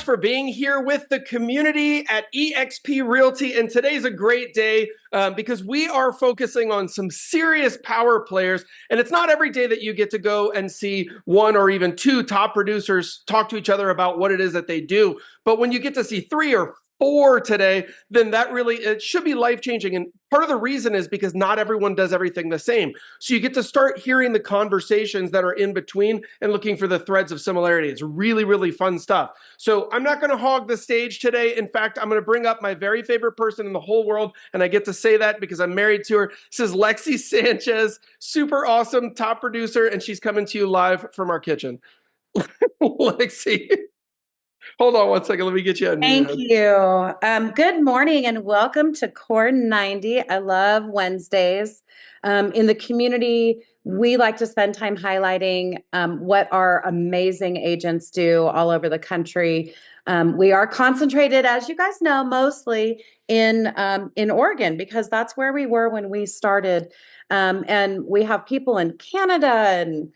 much for being here with the community at eXp Realty. And today's a great day because we are focusing on some serious power players. And it's not every day that you get to go and see one or even two top producers talk to each other about what it is that they do. But when you get to see three or four today, then that really, it should be life-changing. And part of the reason is because not everyone does everything the same. So you get to start hearing the conversations that are in between and looking for the threads of similarity. It's really, really fun stuff. So I'm not going to hog the stage today. In fact, I'm going to bring up my very favorite person in the whole world. And I get to say that because I'm married to her. This is Lexy Sanchez, super awesome top producer. And she's coming to you live from our kitchen. Lexy. Hold on one second. Let me get you unmuted. Thank you. Good morning and welcome to Core 90. I love Wednesdays. In the community, we like to spend time highlighting what our amazing agents do all over the country. We are concentrated, as you guys know, mostly in Oregon because that's where we were when we started. And we have people in Canada and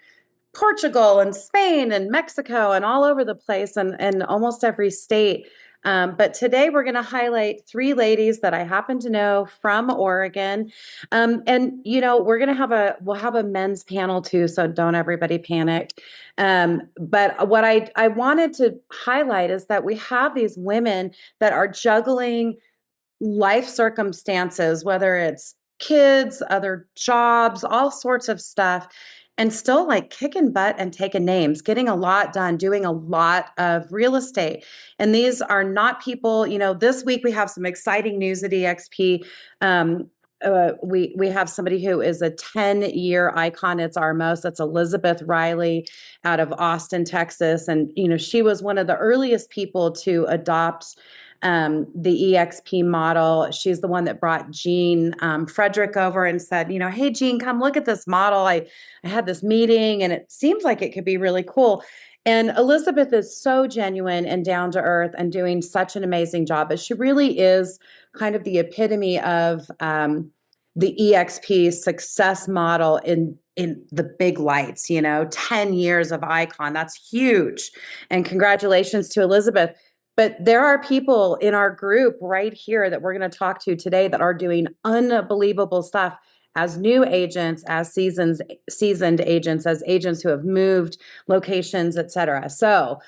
Portugal and Spain and Mexico and all over the place and almost every state. But today we're going to highlight three ladies that I happen to know from Oregon. And you know, we'll have a men's panel too, so don't everybody panic. But what I wanted to highlight is that we have these women that are juggling life circumstances, whether it's kids, other jobs, all sorts of stuff, and still like kicking butt and taking names, getting a lot done, doing a lot of real estate. And these are not people, you know, this week we have some exciting news at eXp. We have somebody who is a 10-year icon. It's our most. That's Elizabeth Riley out of Austin, Texas. And, you know, she was one of the earliest people to adopt the eXp model. She's the one that brought Jean Frederick over and said, you know, hey, Jean, come look at this model. I had this meeting and it seems like it could be really cool. And Elizabeth is so genuine and down to earth and doing such an amazing job. But she really is kind of the epitome of the eXp success model in the big lights, you know, 10 years of icon. That's huge. And congratulations to Elizabeth. But there are people in our group right here that we're going to talk to today that are doing unbelievable stuff as new agents, as seasoned agents, as agents who have moved locations, et cetera. So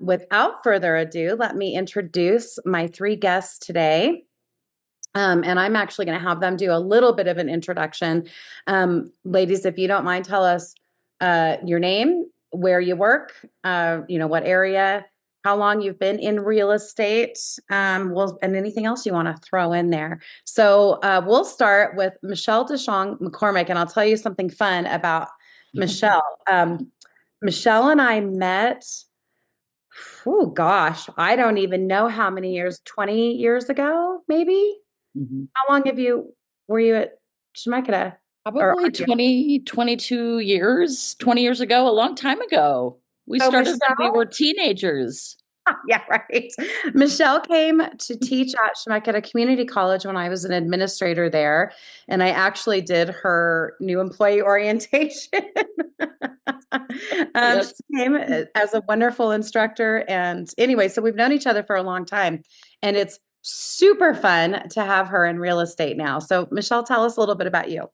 without further ado, let me introduce my three guests today. And I'm actually going to have them do a little bit of an introduction. Ladies, if you don't mind, tell us your name, where you work, you know, what area, how long you've been in real estate, and anything else you want to throw in there. So we'll start with Michele McCormack, and I'll tell you something fun about Michele. Michele and I met, oh gosh, I don't even know how many years, 20 years ago, maybe? Mm-hmm. How long were you at Chemeketa? Probably 22 years, 20 years ago, a long time ago. We started when we were teenagers. Yeah, right. Michele came to teach at Chemeketa Community College when I was an administrator there, and I actually did her new employee orientation. Yes. She came as a wonderful instructor, and anyway, so we've known each other for a long time, and it's super fun to have her in real estate now. So, Michele, tell us a little bit about you.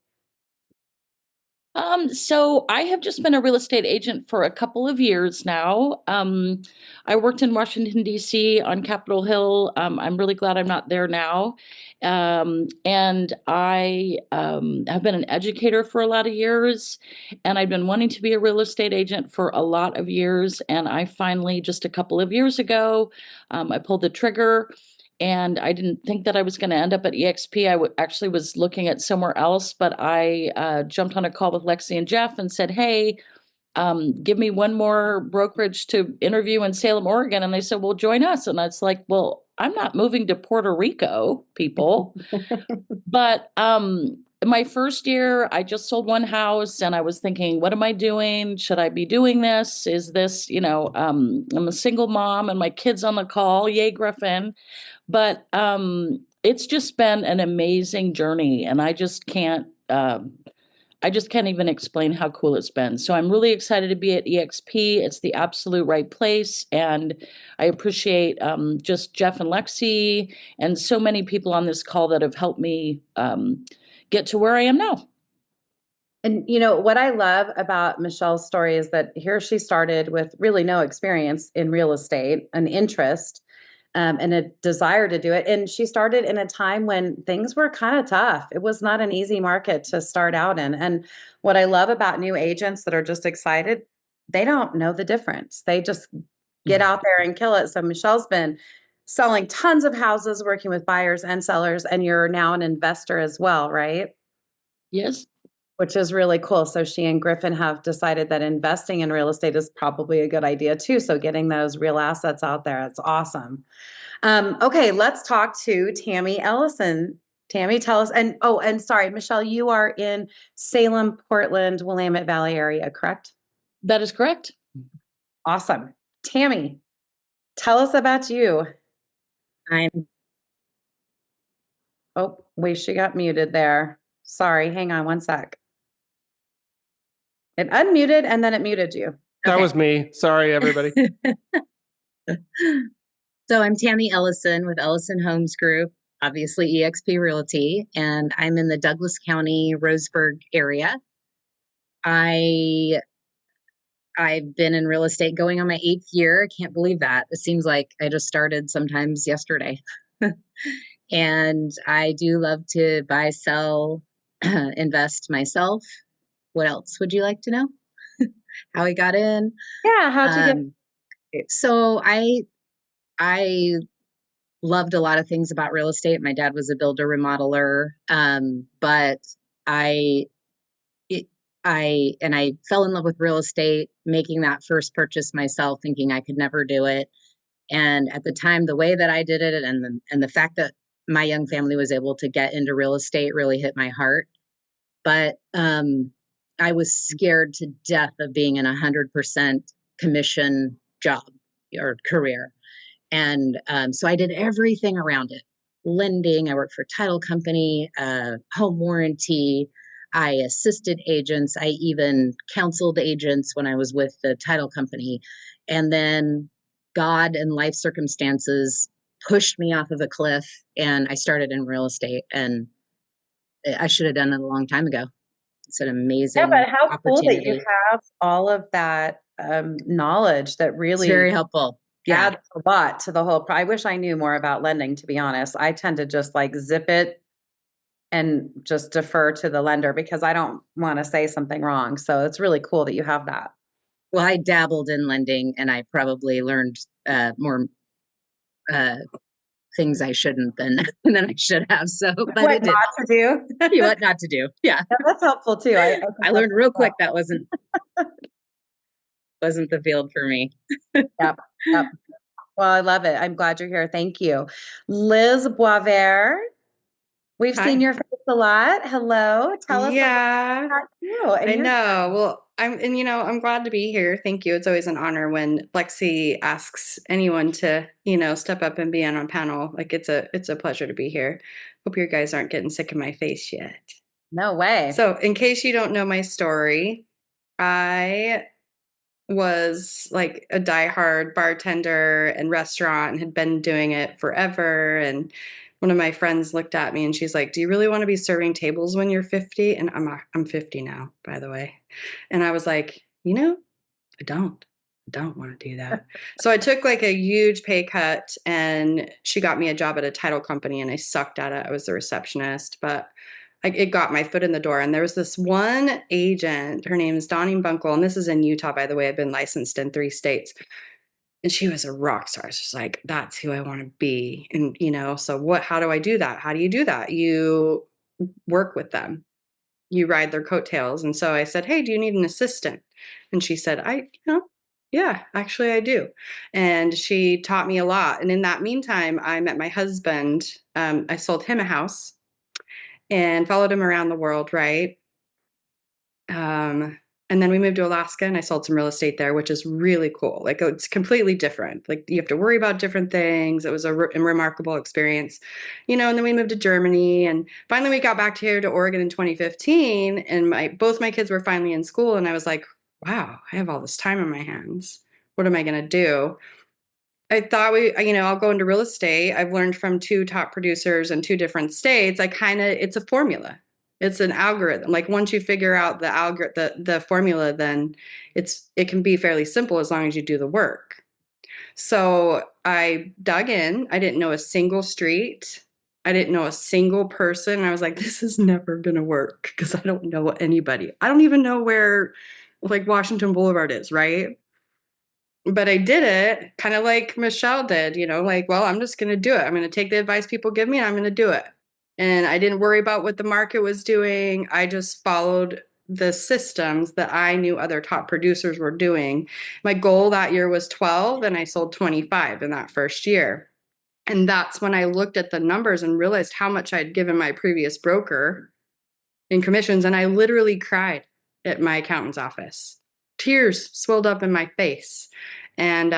So I have just been a real estate agent for a couple of years now. I worked in Washington, D.C. on Capitol Hill. I'm really glad I'm not there now. And I have been an educator for a lot of years, and I've been wanting to be a real estate agent for a lot of years. And I finally, just a couple of years ago, I pulled the trigger. And I didn't think that I was going to end up at eXp. I actually was looking at somewhere else, but I jumped on a call with Lexy and Jeff and said, hey, give me one more brokerage to interview in Salem, Oregon. And they said, well, join us. And I was like, well, I'm not moving to Puerto Rico, people. But my first year, I just sold one house and I was thinking, what am I doing? Should I be doing this? Is this, you know, I'm a single mom and my kid's on the call. Yay, Griffin. But it's just been an amazing journey, and I just can't I just can't even explain how cool it's been. So I'm really excited to be at EXP. It's the absolute right place. And I appreciate just Jeff and Lexy and so many people on this call that have helped me get to where I am now. And what I love about Michelle's story is that here she started with really no experience in real estate, an interest, and a desire to do it. And she started in a time when things were kind of tough. It was not an easy market to start out in. And what I love about new agents that are just excited, they don't know the difference. They just get out there and kill it. So Michelle's been selling tons of houses, working with buyers and sellers, and you're now an investor as well, right? Yes. Which is really cool. So she and Griffin have decided that investing in real estate is probably a good idea too. So getting those real assets out there, it's awesome. Okay, let's talk to Tammi Ellison. Tammi, tell us, and sorry, Michelle, you are in Salem, Portland, Willamette Valley area, correct? That is correct. Awesome. Tammi, tell us about you. Oh, wait, she got muted there. Sorry, hang on one sec. It unmuted and then it muted you. That was me. Sorry, everybody. So I'm Tammi Ellison with Ellison Homes Group, obviously EXP Realty, and I'm in the Douglas County, Roseburg area. I've been in real estate going on my 8th year. I can't believe that. It seems like I just started sometimes yesterday. And I do love to buy, sell, invest myself. What else would you like to know? How I got in? Yeah, how'd you get? So I loved a lot of things about real estate. My dad was a builder remodeler, but I fell in love with real estate, making that first purchase myself, thinking I could never do it. And at the time, the way that I did it, and the fact that my young family was able to get into real estate really hit my heart. But I was scared to death of being in 100% commission job or career. And so I did everything around it. Lending, I worked for a title company, home warranty. I assisted agents. I even counseled agents when I was with the title company. And then God and life circumstances pushed me off of a cliff, and I started in real estate. And I should have done it a long time ago. It's an amazing but how cool that you opportunity. have all of that knowledge that It's really very helpful. Yeah. adds a lot to the whole. I wish I knew more about lending, to be honest. I tend to just like zip it and just defer to the lender because I don't want to say something wrong. So it's really cool that you have that. Well, I dabbled in lending, and I probably learned more things I shouldn't than I should have. So, but What not to do? What not to do. Yeah, That's helpful too. I learned real quick that wasn't the field for me. Yep. Well, I love it. I'm glad you're here. Thank you. Liz Boisvert. We've Hi. seen your face a lot. Hello. Tell us Yeah, about you. And I know. Well, I'm glad to be here. Thank you. It's always an honor when Lexy asks anyone to, step up and be on a panel. Like it's a pleasure to be here. Hope you guys aren't getting sick of my face yet. No way. So, in case you don't know my story, I was like a diehard bartender and restaurant and had been doing it forever. And one of my friends looked at me and she's like, "Do you really want to be serving tables when you're 50?" And I'm 50 now, by the way. And I was like, I don't want to do that. So I took like a huge pay cut, and she got me a job at a title company, and I sucked at it. I was the receptionist, but it got my foot in the door. And there was this one agent, her name is Donnie Bunkle, and this is in Utah, by the way. I've been licensed in 3 states. And she was a rock star. She's like, that's who I want to be. And, so how do I do that? How do you do that? You work with them. You ride their coattails. And so I said, "Hey, do you need an assistant?" And she said, "Yeah, actually I do." And she taught me a lot. And in that meantime, I met my husband. I sold him a house and followed him around the world, right? And then we moved to Alaska and I sold some real estate there, which is really cool. Like it's completely different. Like you have to worry about different things. It was a remarkable experience, and then we moved to Germany and finally we got back here to Oregon in 2015 and both my kids were finally in school and I was like, wow, I have all this time on my hands. What am I going to do? I thought I'll go into real estate. I've learned from 2 top producers in 2 different states. It's a formula. It's an algorithm. Like once you figure out the formula, then it can be fairly simple as long as you do the work. So I dug in. I didn't know a single street. I didn't know a single person. I was like, this is never going to work because I don't know anybody. I don't even know where like Washington Boulevard is, right? But I did it kind of like Michele did, well, I'm just going to do it. I'm going to take the advice people give me and I'm going to do it. And I didn't worry about what the market was doing. I just followed the systems that I knew other top producers were doing. My goal that year was 12 and I sold 25 in that first year. And that's when I looked at the numbers and realized how much I'd given my previous broker in commissions. And I literally cried at my accountant's office. Tears swelled up in my face. And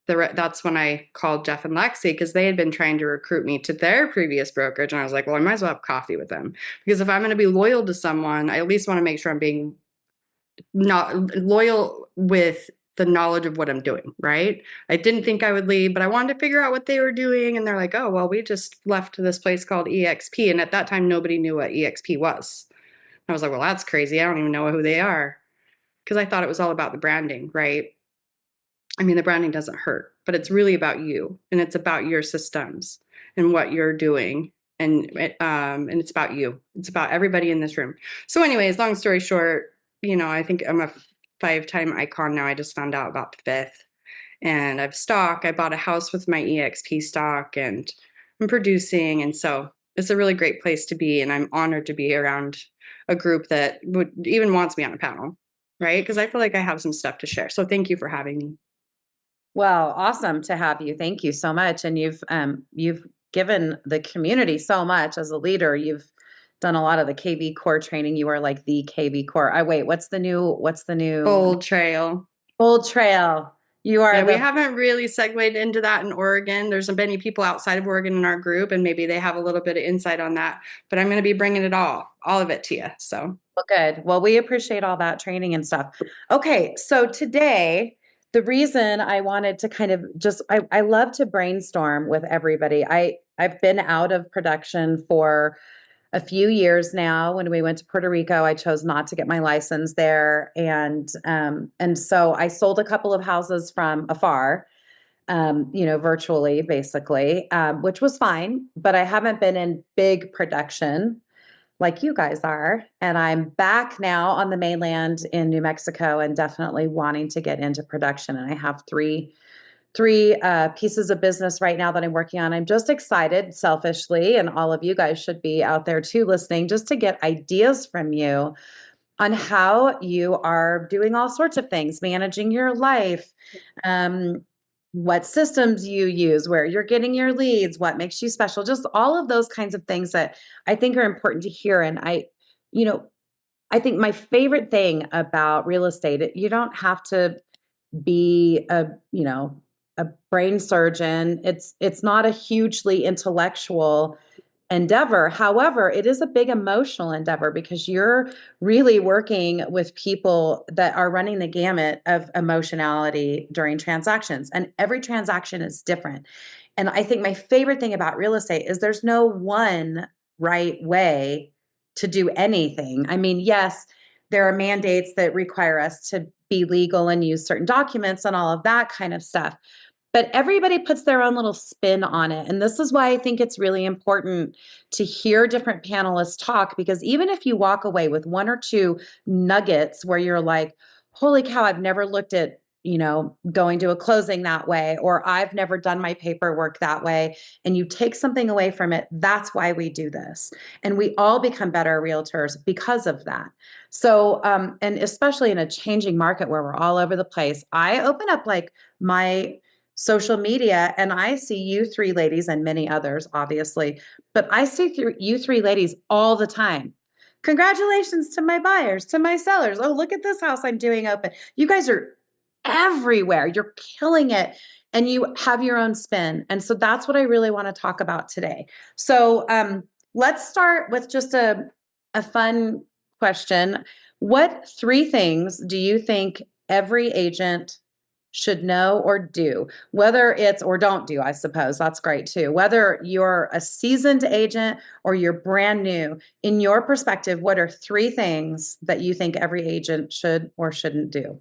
that's when I called Jeff and Lexy because they had been trying to recruit me to their previous brokerage. And I was like, well, I might as well have coffee with them. Because if I'm going to be loyal to someone, I at least want to make sure I'm being not loyal with the knowledge of what I'm doing, right? I didn't think I would leave, but I wanted to figure out what they were doing. And they're like, oh, well, we just left this place called EXP. And at that time, nobody knew what EXP was. I was like, well, that's crazy. I don't even know who they are. Because I thought it was all about the branding, right? I mean, the branding doesn't hurt, but it's really about you and it's about your systems and what you're doing. And it's about you. It's about everybody in this room. So anyways, long story short, I think I'm a 5-time icon now. I just found out about the 5th and I've stock. I bought a house with my EXP stock and I'm producing. And so it's a really great place to be. And I'm honored to be around a group that would even wants me on a panel, right? Because I feel like I have some stuff to share. So thank you for having me. Well, awesome to have you. Thank you so much. And you've given the community so much as a leader. You've done a lot of the KV core training. You are like the KV core. What's the new Bold Trail. Bold Trail. You are. Yeah, we haven't really segued into that in Oregon. There's many people outside of Oregon in our group, and maybe they have a little bit of insight on that. But I'm going to be bringing it all of it to you. So well, good. Well, we appreciate all that training and stuff. Okay, so today, the reason I wanted to kind of I love to brainstorm with everybody. I've been out of production for a few years now. When we went to Puerto Rico, I chose not to get my license there. And so I sold a couple of houses from afar, virtually basically, which was fine, but I haven't been in big production like you guys are. And I'm back now on the mainland in New Mexico and definitely wanting to get into production. And I have three pieces of business right now that I'm working on. I'm just excited selfishly, and all of you guys should be out there too listening, just to get ideas from you on how you are doing all sorts of things, managing your life, what systems you use, where you're getting your leads, what makes you special, just all of those kinds of things that I think are important to hear. And I think my favorite thing about real estate, you don't have to be a brain surgeon. It's not a hugely intellectual endeavor. However, it is a big emotional endeavor because you're really working with people that are running the gamut of emotionality during transactions, and every transaction is different. And I think my favorite thing about real estate is there's no one right way to do anything. I mean, yes, there are mandates that require us to be legal and use certain documents and all of that kind of stuff. But everybody puts their own little spin on it. And this is why I think it's really important to hear different panelists talk, because even if you walk away with 1 or 2 nuggets where you're like, holy cow, I've never looked at, going to a closing that way, or I've never done my paperwork that way, and you take something away from it, that's why we do this. And we all become better realtors because of that. So, and especially in a changing market where we're all over the place, I open up like my social media and I see you 3 ladies and many others, obviously, but I see you 3 ladies all the time Congratulations to my buyers, to my sellers. Oh, look at this house I'm doing open. You guys are everywhere. You're killing it. And you have your own spin. And so that's what I really want to talk about today. So let's start with just a fun question. What 3 things do you think every agent should know or do? Whether it's, or don't do, I suppose, that's great too. Whether you're a seasoned agent or you're brand new, in your perspective, what are 3 things that you think every agent should or shouldn't do?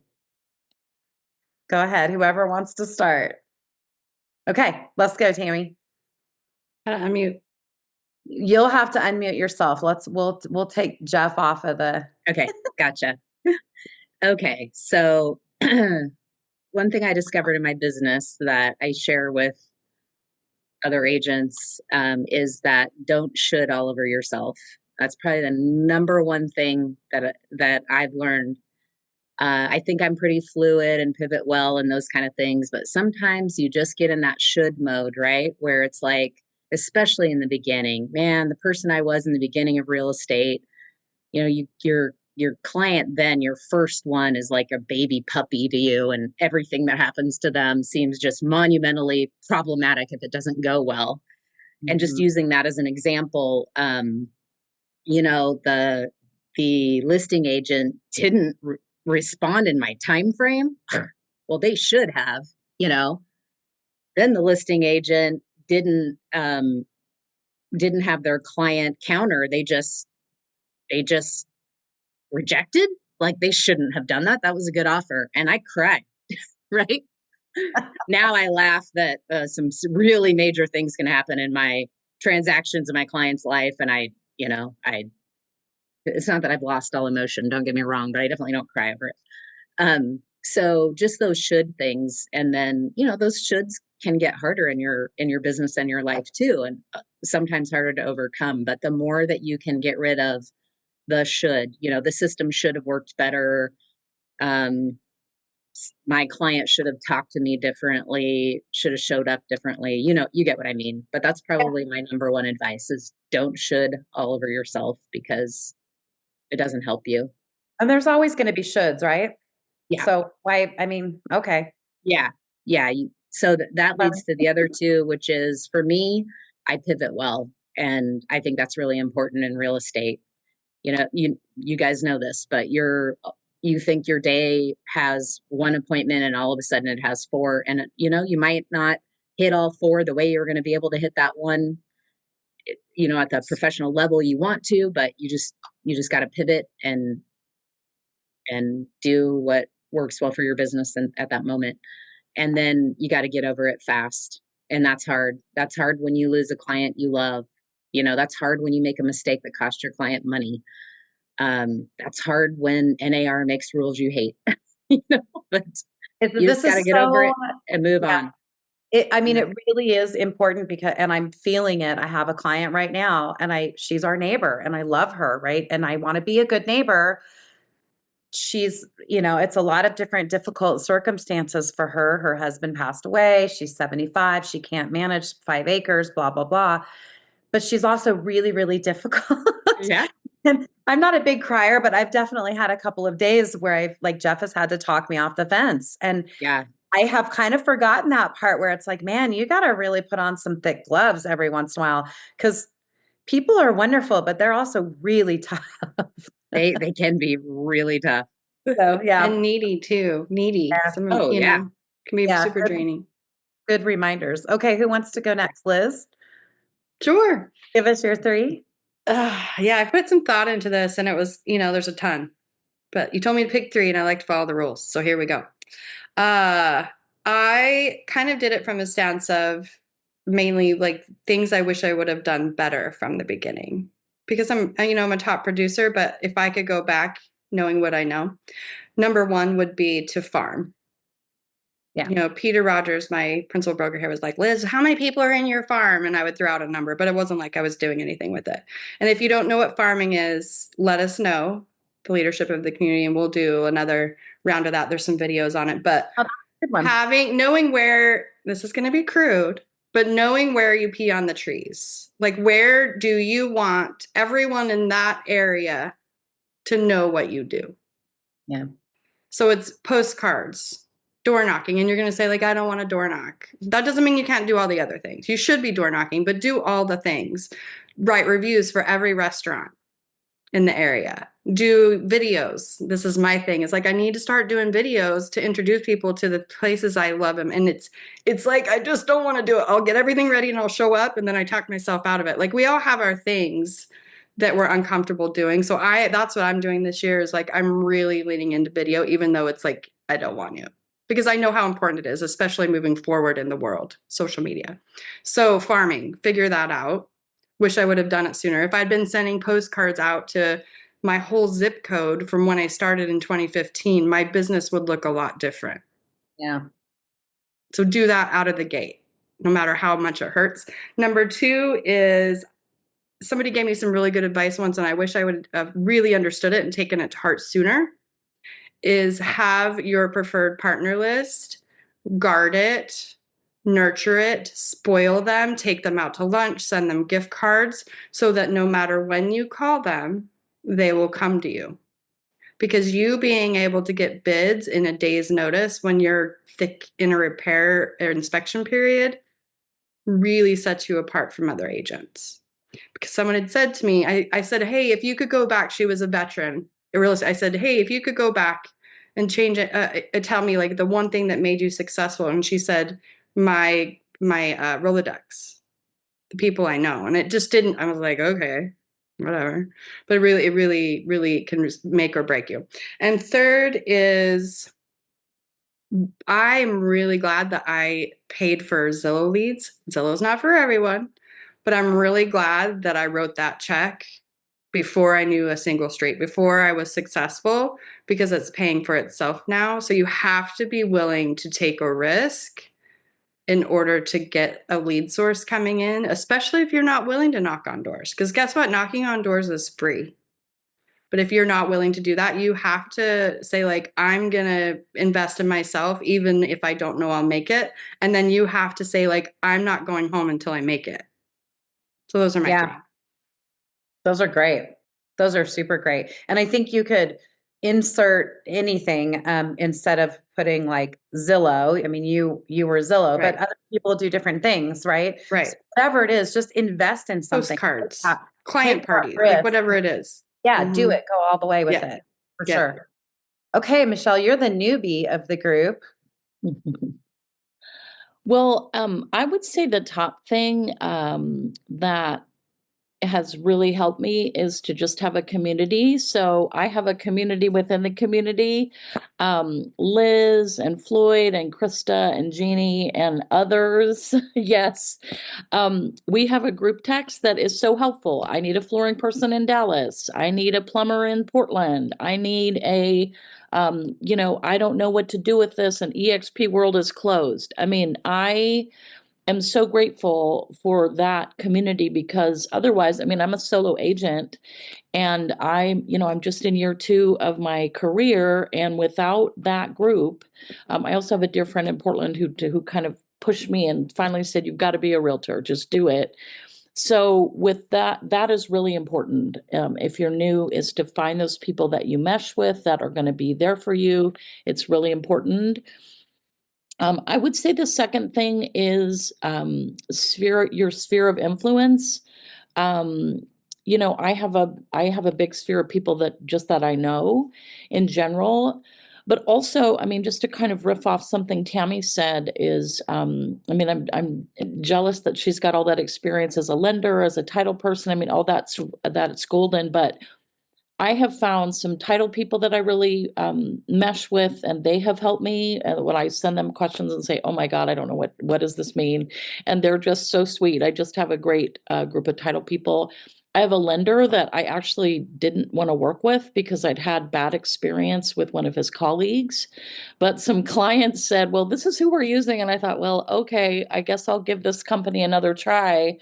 Go ahead, whoever wants to start. Okay, let's go, Tammi. Unmute. You'll have to unmute yourself. We'll take Jeff off of the. Okay, gotcha. Okay, so one thing I discovered in my business that I share with other agents is that don't should all over yourself. That's probably the number one thing that I've learned. I think I'm pretty fluid and pivot well and those kind of things, but sometimes you just get in that should mode, right? Where it's like, especially in the beginning, man, the person I was in the beginning of real estate, you know, your client then, your first one is like a baby puppy to you, and everything that happens to them seems just monumentally problematic if it doesn't go well. And just using that as an example, you know, the listing agent didn't respond in my time frame. Well, they should have, you know. Then the listing agent didn't have their client counter. They just rejected. Like, they shouldn't have done that. That was a good offer. And I cried, right? Now I laugh that some really major things can happen in my transactions in my client's life. And it's not that I've lost all emotion, don't get me wrong, but I definitely don't cry over it. So just those should things. And then, you know, those shoulds can get harder in your business and your life too. And sometimes harder to overcome, but the more that you can get rid of the should, you know, the system should have worked better. My client should have talked to me differently, should have showed up differently. You know, you get what I mean, but that's probably my number one advice is don't should all over yourself, because it doesn't help you. And there's always going to be shoulds, right? Yeah. So why, I mean, okay. Yeah. Yeah. So that leads to the other 2, which is, for me, I pivot well. And I think that's really important in real estate. You know, you guys know this, but you think your day has 1 appointment and all of a sudden it has 4. And, you know, you might not hit all 4 the way you're going to be able to hit that one, you know, at the professional level you want to, but you just got to pivot and do what works well for your business and at that moment. And then you got to get over it fast. And that's hard. That's hard when you lose a client you love. You know, that's hard when you make a mistake that cost your client money. That's hard when NAR makes rules you hate. You know, but you just got to get over it and move on. It really is important because, and I'm feeling it. I have a client right now and she's our neighbor and I love her. Right. And I want to be a good neighbor. She's, you know, it's a lot of different difficult circumstances for her. Her husband passed away. She's 75. She can't manage 5 acres, blah, blah, blah. But she's also really, really difficult. Yeah. And I'm not a big crier, but I've definitely had a couple of days where Jeff has had to talk me off the fence. And yeah, I have kind of forgotten that part where it's like, man, you got to really put on some thick gloves every once in a while, because people are wonderful, but they're also really tough. They can be really tough. So, yeah. And needy too. Needy. Yeah. Know, can be super draining. Good reminders. Okay. Who wants to go next? Liz? Sure. Give us your 3. Yeah, I put some thought into this and it was, you know, there's a ton, but you told me to pick 3 and I like to follow the rules. So here we go. I kind of did it from a stance of mainly like things I wish I would have done better from the beginning, because I'm a top producer, but if I could go back knowing what I know, number 1 would be to farm. Yeah. You know, Peter Rogers, my principal broker here, was like, Liz, how many people are in your farm? And I would throw out a number, but it wasn't like I was doing anything with it. And if you don't know what farming is, let us know, the leadership of the community, and we'll do another round of that. There's some videos on it, but knowing where, this is going to be crude, but knowing where you pee on the trees. Like, where do you want everyone in that area to know what you do? Yeah. So it's postcards, door knocking, and you're going to say, like, I don't want to door knock. That doesn't mean you can't do all the other things. You should be door knocking, but do all the things. Write reviews for every restaurant in the area. Do videos. This is my thing. It's like, I need to start doing videos to introduce people to the places I love them. And it's like, I just don't want to do it. I'll get everything ready and I'll show up, and then I talk myself out of it. Like, we all have our things that we're uncomfortable doing. So that's what I'm doing this year, is like, I'm really leaning into video, even though it's like, I don't want to, because I know how important it is, especially moving forward in the world, social media. So farming, figure that out. Wish I would have done it sooner. If I'd been sending postcards out to my whole zip code from when I started in 2015, my business would look a lot different. Yeah. So do that out of the gate, no matter how much it hurts. Number 2 is, somebody gave me some really good advice once, and I wish I would have really understood it and taken it to heart sooner, is have your preferred partner list, guard it, nurture it, spoil them, take them out to lunch, send them gift cards, so that no matter when you call them, they will come to you. Because you being able to get bids in a day's notice when you're thick in a repair or inspection period really sets you apart from other agents. Because someone had said to me, I said, hey, if you could go back, she was a veteran, I said, hey, if you could go back and change it, tell me like the one thing that made you successful. And she said, my Rolodex, the people I know. And it just didn't, I was like, okay, whatever. But it really can make or break you. And third is, I'm really glad that I paid for Zillow leads. Zillow's not for everyone, but I'm really glad that I wrote that check before I knew a single street, before I was successful, because it's paying for itself now. So you have to be willing to take a risk in order to get a lead source coming in, especially if you're not willing to knock on doors. Because guess what? Knocking on doors is free. But if you're not willing to do that, you have to say, like, I'm going to invest in myself, even if I don't know I'll make it. And then you have to say, like, I'm not going home until I make it. So those are my 3. Those are great. Those are super great. And I think you could insert anything instead of putting like Zillow. I mean, you were Zillow, Right. but other people do different things, right? Right. So whatever it is, just invest in something. Postcards, Take client that parties, risk. like whatever it is. Yeah, do it. Go all the way with it, for sure. Okay, Michelle, you're the newbie of the group. Well, I would say the top thing that has really helped me is to just have a community. So I have a community within the community. Liz and Floyd and Krista and Jeannie and others. Yes. We have a group text that is so helpful. I need a flooring person in Dallas. I need a plumber in Portland. I need a, I don't know what to do with this, and EXP World is closed. I mean, I am so grateful for that community, because otherwise, I mean, I'm a solo agent, and I'm just in year 2 of my career. And without that group, I also have a dear friend in Portland who kind of pushed me and finally said, you've got to be a realtor, just do it. So with that is really important. If you're new, is to find those people that you mesh with that are going to be there for you. It's really important. I would say the second thing is your sphere of influence. I have a big sphere of people that I know in general, but also, I mean, just to kind of riff off something Tammi said is, I'm jealous that she's got all that experience as a lender, as a title person. I mean, all that's golden, but I have found some title people that I really mesh with, and they have helped me. And when I send them questions and say, "Oh my God, I don't know what does this mean," and they're just so sweet. I just have a great group of title people. I have a lender that I actually didn't want to work with because I'd had bad experience with one of his colleagues, but some clients said, "Well, this is who we're using," and I thought, "Well, okay, I guess I'll give this company another try."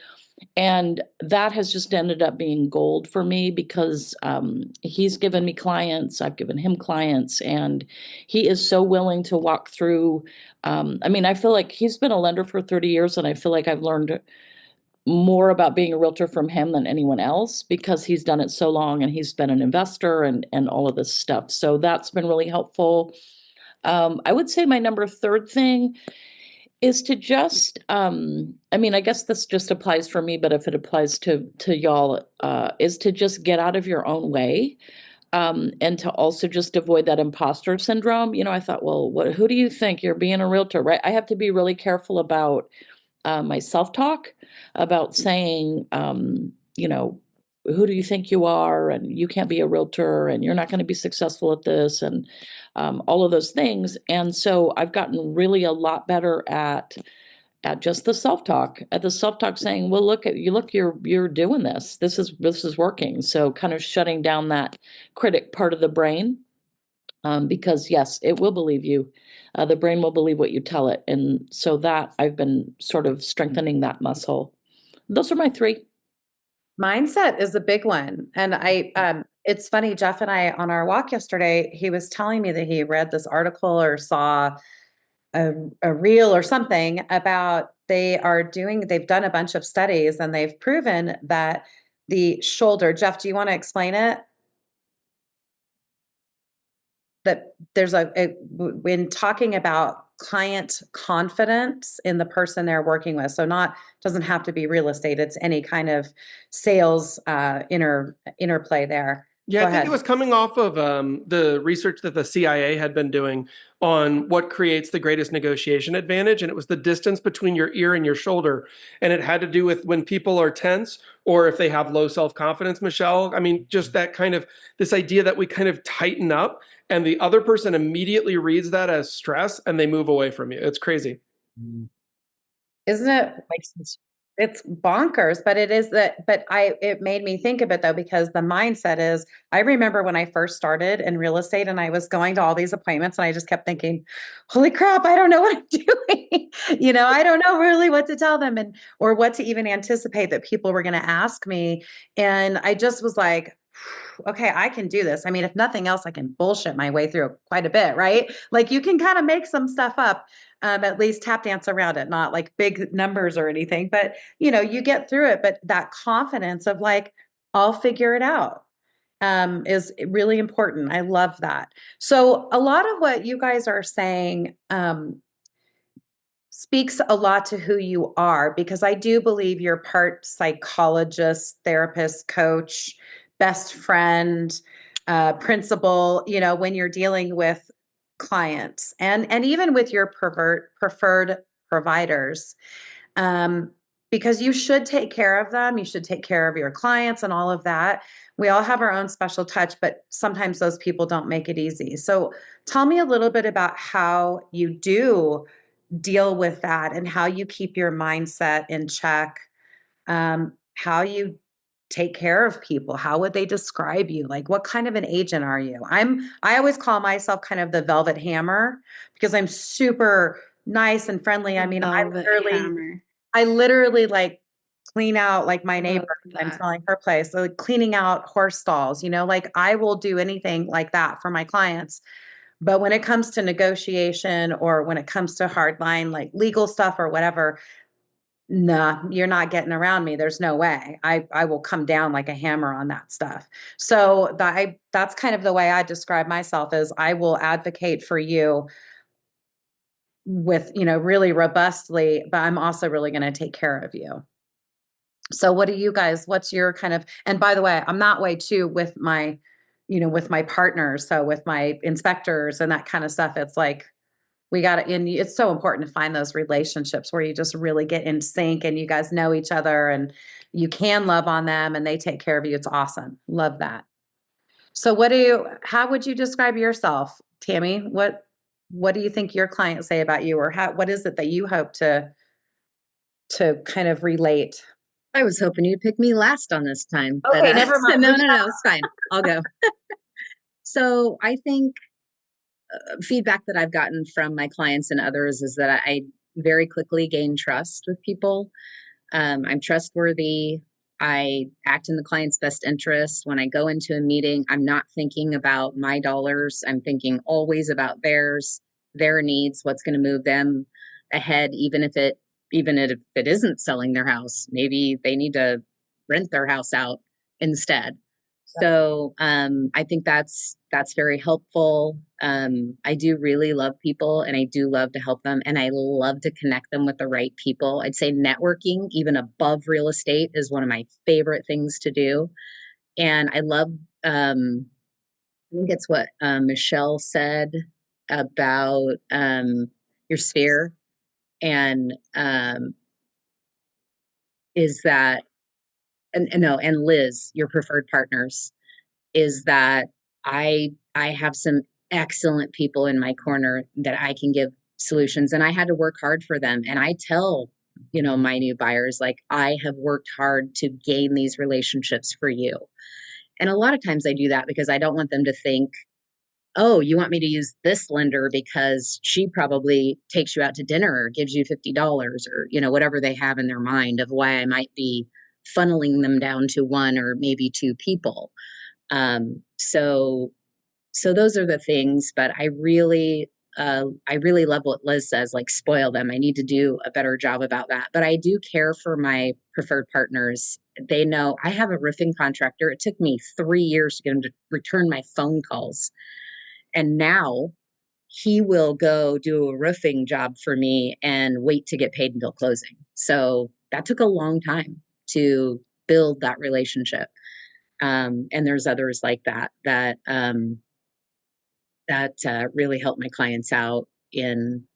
And that has just ended up being gold for me, because he's given me clients, I've given him clients, and he is so willing to walk through. I feel like he's been a lender for 30 years, and I feel like I've learned more about being a realtor from him than anyone else, because he's done it so long and he's been an investor and all of this stuff. So that's been really helpful. I would say my third thing is to just, I mean, I guess this just applies for me, but if it applies to y'all, is to just get out of your own way. And to also just avoid that imposter syndrome. You know, I thought, well, who do you think you're being a realtor, right? I have to be really careful about my self-talk, about saying, you know, who do you think you are? And you can't be a realtor and you're not going to be successful at this, and all of those things. And so I've gotten really a lot better at just the self-talk, saying, well, you're doing this. This is working. So kind of shutting down that critic part of the brain. Because yes, it will believe you. The brain will believe what you tell it. And so that I've been sort of strengthening that muscle. Those are my three. Mindset is a big one. And it's funny, Jeff and I, on our walk yesterday, he was telling me that he read this article or saw a reel or something about they've done a bunch of studies and they've proven that the shoulder, Jeff, do you want to explain it? That there's when talking about client confidence in the person they're working with. So doesn't have to be real estate. It's any kind of sales interplay there. Yeah, I think it was coming off of the research that the CIA had been doing on what creates the greatest negotiation advantage. And it was the distance between your ear and your shoulder. And it had to do with when people are tense or if they have low self-confidence, Michelle. I mean, just that kind of this idea that we kind of tighten up and the other person immediately reads that as stress and they move away from you. It's crazy. Isn't it? Makes sense. It's bonkers, but it made me think of it though, because the mindset is, I remember when I first started in real estate and I was going to all these appointments and I just kept thinking, holy crap, I don't know what I'm doing. You know, I don't know really what to tell them or what to even anticipate that people were going to ask me. And I just was like, okay, I can do this. I mean, if nothing else, I can bullshit my way through quite a bit, right? Like you can kind of make some stuff up. At least tap dance around it, not like big numbers or anything, but you know, you get through it. But that confidence of like, I'll figure it out, is really important. I love that. So a lot of what you guys are saying, speaks a lot to who you are, because I do believe you're part psychologist, therapist, coach, best friend, principal, you know, when you're dealing with clients and even with your preferred providers, because you should take care of them. You should take care of your clients and all of that. We all have our own special touch, but sometimes those people don't make it easy. So tell me a little bit about how you do deal with that and how you keep your mindset in check, how you take care of people. How would they describe you? Like, what kind of an agent are you? I always call myself kind of the velvet hammer because I'm super nice and friendly. I mean, I literally like clean out like my neighbor. I'm selling her place. So like cleaning out horse stalls, you know, like I will do anything like that for my clients. But when it comes to negotiation or when it comes to hardline, like legal stuff or whatever, nah, you're not getting around me. There's no way. I will come down like a hammer on that stuff. So that's kind of the way I describe myself, is I will advocate for you with, you know, really robustly, but I'm also really going to take care of you. So what do you guys, what's your kind of, and by the way, I'm that way too with my, you know, with my partners. So with my inspectors and that kind of stuff, it's like, we got to, and it's so important to find those relationships where you just really get in sync and you guys know each other and you can love on them and they take care of you. It's awesome. Love that. So how would you describe yourself, Tammi? What do you think your clients say about you, or what is it that you hope to kind of relate? I was hoping you'd pick me last on this time. Okay, but, never mind. No, it's fine. I'll go. So I think feedback that I've gotten from my clients and others is that I very quickly gain trust with people. I'm trustworthy. I act in the client's best interest. When I go into a meeting, I'm not thinking about my dollars. I'm thinking always about theirs, their needs, what's going to move them ahead, even if it even if it isn't selling their house, maybe they need to rent their house out instead. So I think that's very helpful. I do really love people and I do love to help them and I love to connect them with the right people. I'd say networking, even above real estate, is one of my favorite things to do. And I love, I think it's what Michelle said about your sphere, and is that, and no, and Liz, your preferred partners, is that I have some excellent people in my corner that I can give solutions, and I had to work hard for them. And I tell, my new buyers, like, I have worked hard to gain these relationships for you. And a lot of times I do that because I don't want them to think, oh, you want me to use this lender because she probably takes you out to dinner or gives you $50 or, whatever they have in their mind of why I might be funneling them down to one or maybe two people. So those are the things, but I really love what Liz says, like, spoil them. I need to do a better job about that. But I do care for my preferred partners. They know I have a roofing contractor. It took me 3 years to get him to return my phone calls. And now he will go do a roofing job for me and wait to get paid until closing. So that took a long time to build that relationship. And there's others like that really help my clients out in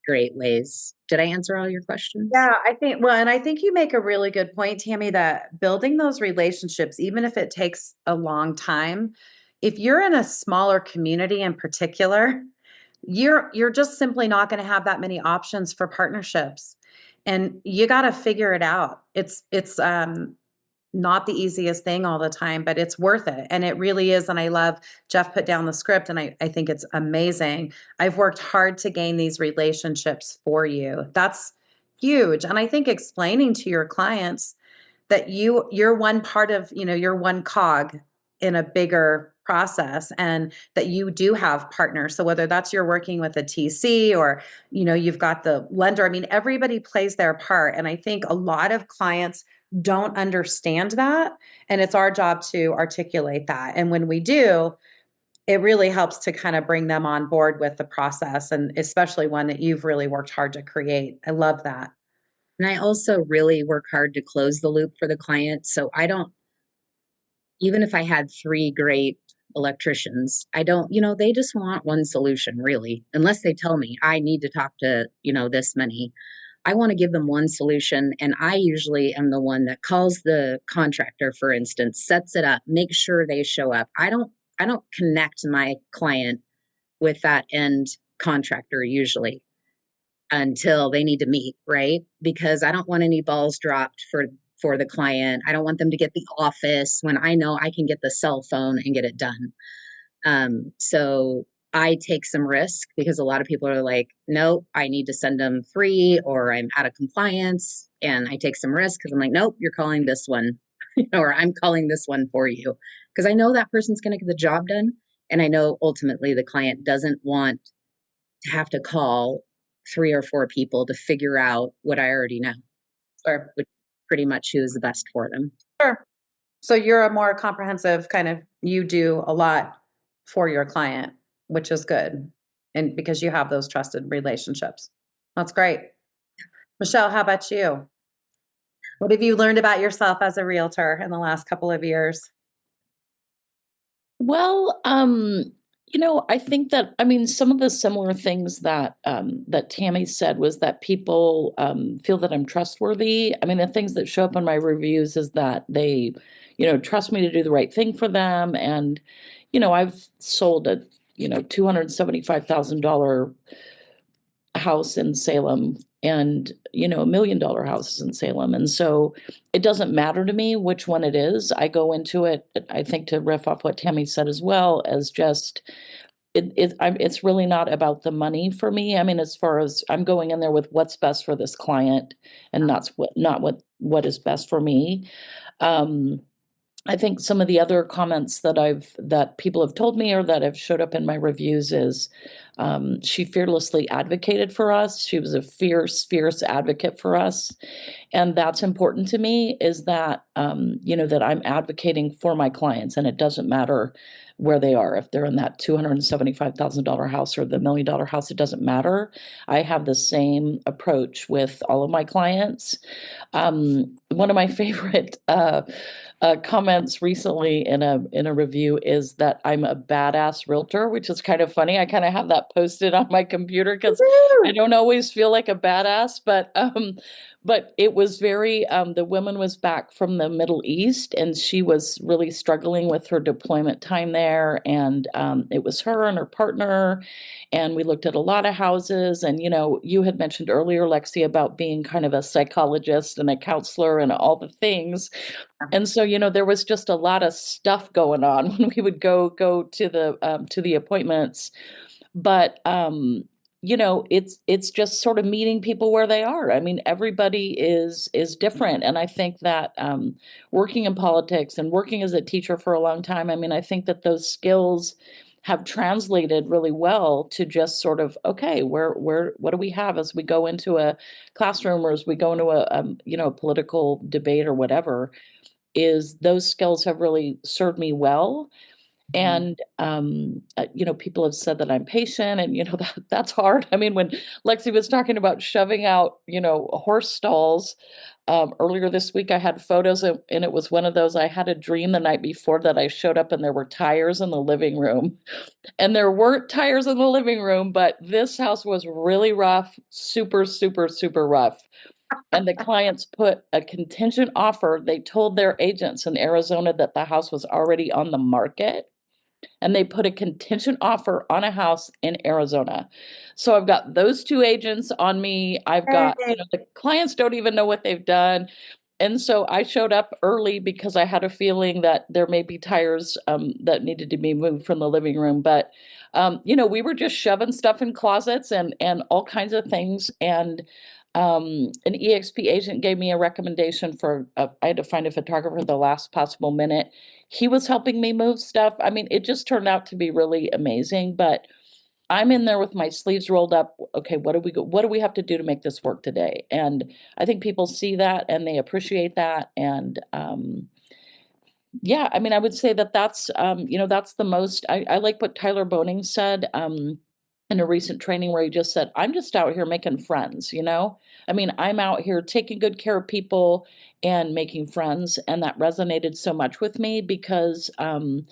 great ways. Did I answer all your questions? Yeah, and I think you make a really good point, Tammi, that building those relationships, even if it takes a long time, if you're in a smaller community in particular, you're just simply not going to have that many options for partnerships. And you got to figure it out. It's not the easiest thing all the time, but it's worth it. And it really is. And I love Jeff put down the script and I think it's amazing. I've worked hard to gain these relationships for you. That's huge. And I think explaining to your clients that you're one part of, you're one cog in a bigger process and that you do have partners. So whether that's you're working with a TC or, you've got the lender, I mean, everybody plays their part. And I think a lot of clients don't understand that. And it's our job to articulate that. And when we do, it really helps to kind of bring them on board with the process, and especially one that you've really worked hard to create. I love that. And I also really work hard to close the loop for the client. So I don't, even if I had 3 great electricians, I don't, they just want one solution really, unless they tell me I need to talk to, this many. I want to give them one solution. And I usually am the one that calls the contractor, for instance, sets it up, makes sure they show up. I don't connect my client with that end contractor usually until they need to meet, right? Because I don't want any balls dropped for the client. I don't want them to get the office when I know I can get the cell phone and get it done. So I take some risk because a lot of people are like, nope, I need to send them 3 or I'm out of compliance. And I take some risk because I'm like, nope, you're calling this one, or I'm calling this one for you. Because I know that person's going to get the job done. And I know ultimately the client doesn't want to have to call 3 or 4 people to figure out what I already know, or which pretty much who is the best for them. Sure. So you're a more comprehensive kind of, you do a lot for your client, which is good. And because you have those trusted relationships. That's great. Michelle, how about you? What have you learned about yourself as a realtor in the last couple of years? Well, I think that, some of the similar things that that Tammi said was that people feel that I'm trustworthy. The things that show up in my reviews is that they, trust me to do the right thing for them. And, I've sold a, $275,000 house in Salem and, $1 million houses in Salem. And so it doesn't matter to me which one it is. I go into it, I think, to riff off what Tammi said as well, as just, it's really not about the money for me. As far as I'm going in there with what's best for this client and not what is best for me. I think some of the other comments that people have told me or that have showed up in my reviews is, She fearlessly advocated for us. She was a fierce advocate for us. And that's important to me, is that, that I'm advocating for my clients, and it doesn't matter where they are. If they're in that $275,000 house or the $1 million house, it doesn't matter. I have the same approach with all of my clients. One of my favorite comments recently in a review is that I'm a badass realtor, which is kind of funny. I kind of have that posted on my computer because I don't always feel like a badass, but it was very, the woman was back from the Middle East, and she was really struggling with her deployment time there. And it was her and her partner, and we looked at a lot of houses. And, you had mentioned earlier, Lexi, about being kind of a psychologist and a counselor and all the things. And so, there was just a lot of stuff going on when we would go to the appointments. But it's just sort of meeting people where they are. I mean, everybody is different. And I think that working in politics and working as a teacher for a long time, I mean, I think that those skills have translated really well to just sort of, okay, what do we have as we go into a classroom, or as we go into a political debate or whatever, is those skills have really served me well. And, people have said that I'm patient, and, that's hard. I mean, when Lexi was talking about shoving out, horse stalls, earlier this week, I had photos and it was one of those, I had a dream the night before that I showed up and there were tires in the living room, and there weren't tires in the living room, but this house was really rough, super, super, super rough. And the clients put a contingent offer. They told their agents in Arizona that the house was already on the market, and they put a contingent offer on a house in Arizona. So I've got those two agents on me. I've got, the clients don't even know what they've done. And so I showed up early because I had a feeling that there may be tires that needed to be moved from the living room. But, we were just shoving stuff in closets and all kinds of things. And an EXP agent gave me a recommendation I had to find a photographer the last possible minute. He was helping me move stuff. I mean, it just turned out to be really amazing, but I'm in there with my sleeves rolled up. Okay, what do we have to do to make this work today? And I think people see that and they appreciate that. And yeah, I mean, I would say that's that's the most. I like what Tyler Boning said in a recent training, where he just said, I'm just out here making friends, I mean, I'm out here taking good care of people and making friends. And that resonated so much with me because the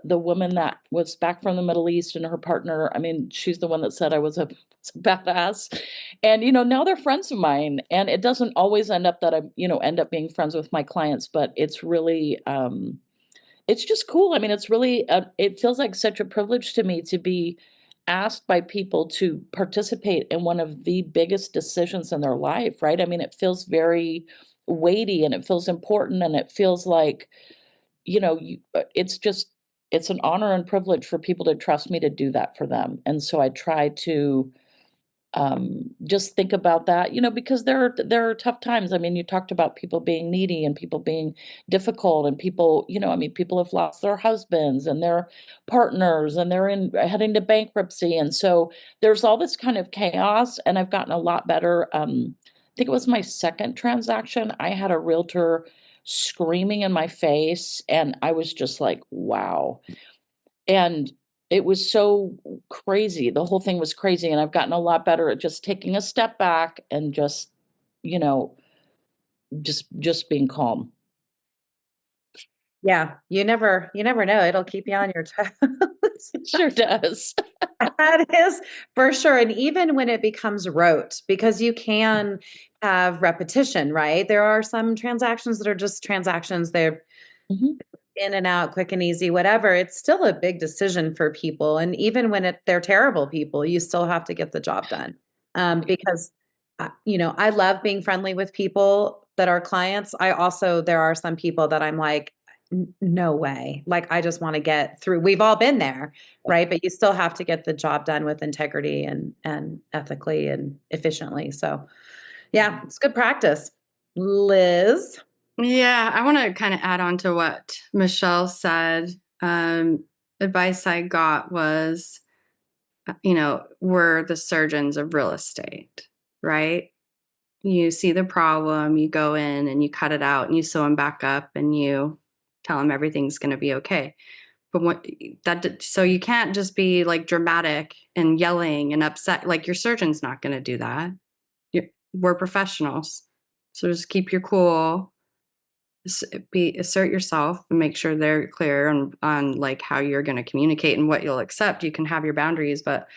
woman that was back from the Middle East and her partner, I mean, she's the one that said I was a badass. And, now they're friends of mine. And it doesn't always end up that I, end up being friends with my clients, but it's really, it's just cool. I mean, it's really, it feels like such a privilege to me to be asked by people to participate in one of the biggest decisions in their life, right? I mean, it feels very weighty, and it feels important, and it feels like, it's an honor and privilege for people to trust me to do that for them. And so I try to just think about that, because there are tough times. I mean, you talked about people being needy and people being difficult, and people, I mean, people have lost their husbands and their partners, and they're heading to bankruptcy. And so there's all this kind of chaos, and I've gotten a lot better. I think it was my second transaction. I had a realtor screaming in my face, and I was just like, wow. And it was so crazy. The whole thing was crazy. And I've gotten a lot better at just taking a step back and just, you know, just being calm. Yeah, you never know. It'll keep you on your toes. It sure does. That is for sure. And even when it becomes rote, because you can have repetition, right? There are some transactions that are just transactions. They're Mhm. in and out, quick and easy, whatever. It's still a big decision for people. And even when they're terrible people, you still have to get the job done. Because, I love being friendly with people that are clients. There are some people that I'm like, no way. Like, I just want to get through. We've all been there, right? But you still have to get the job done with integrity and ethically and efficiently. So yeah, it's good practice. Liz. Yeah, I want to kind of add on to what Michele said. Advice I got was we're the surgeons of real estate, right? You see the problem, you go in and you cut it out and you sew them back up and you tell them everything's going to be okay. But so you can't just be like dramatic and yelling and upset. Like your surgeon's not going to do that. We're professionals. So just keep your cool, assert yourself and make sure they're clear on like how you're going to communicate and what you'll accept. You can have your boundaries, but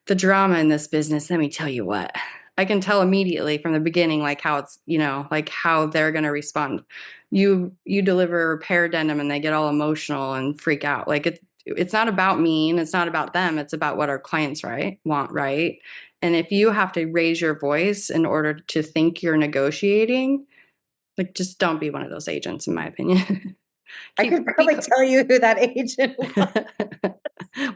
the drama in this business, let me tell you what, I can tell immediately from the beginning, like how it's, like how they're going to respond. You deliver a repair addendum and they get all emotional and freak out. Like it's not about me and it's not about them. It's about what our clients want, right? And if you have to raise your voice in order to think you're negotiating, like just don't be one of those agents, in my opinion. I could probably tell you who that agent was.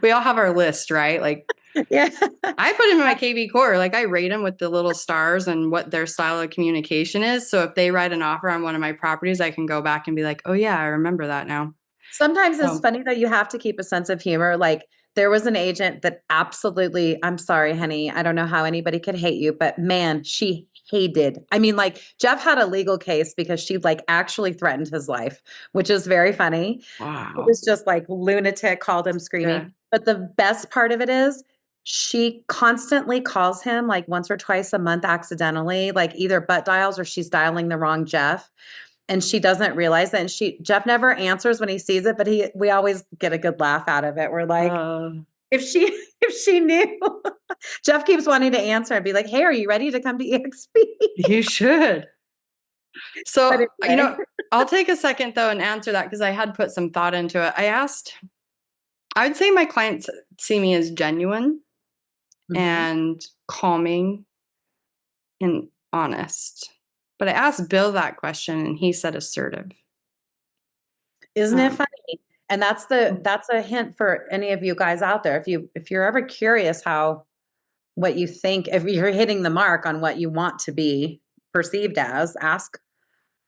We all have our list, right? Like, yeah. I put them in my KV core. Like I rate them with the little stars and what their style of communication is. So if they write an offer on one of my properties, I can go back and be like, oh yeah, I remember that now. Sometimes it's funny that you have to keep a sense of humor. Like there was an agent that absolutely, I'm sorry, honey, I don't know how anybody could hate you, but man, she hated. I mean, like Jeff had a legal case because she like actually threatened his life, which is very funny. Wow. It was just like lunatic, called him screaming. Yeah. But the best part of it is she constantly calls him like once or twice a month accidentally, like either butt dials or she's dialing the wrong Jeff. And she doesn't realize that. And Jeff never answers when he sees it, but we always get a good laugh out of it. We're like, if she knew, Jeff keeps wanting to answer and be like, hey, are you ready to come to EXP? You should. So, I'll take a second though and answer that because I had put some thought into it. I would say my clients see me as genuine and calming and honest. But I asked Bill that question and he said assertive. Isn't it funny? And that's a hint for any of you guys out there. If you're ever curious what you think, if you're hitting the mark on what you want to be perceived as, ask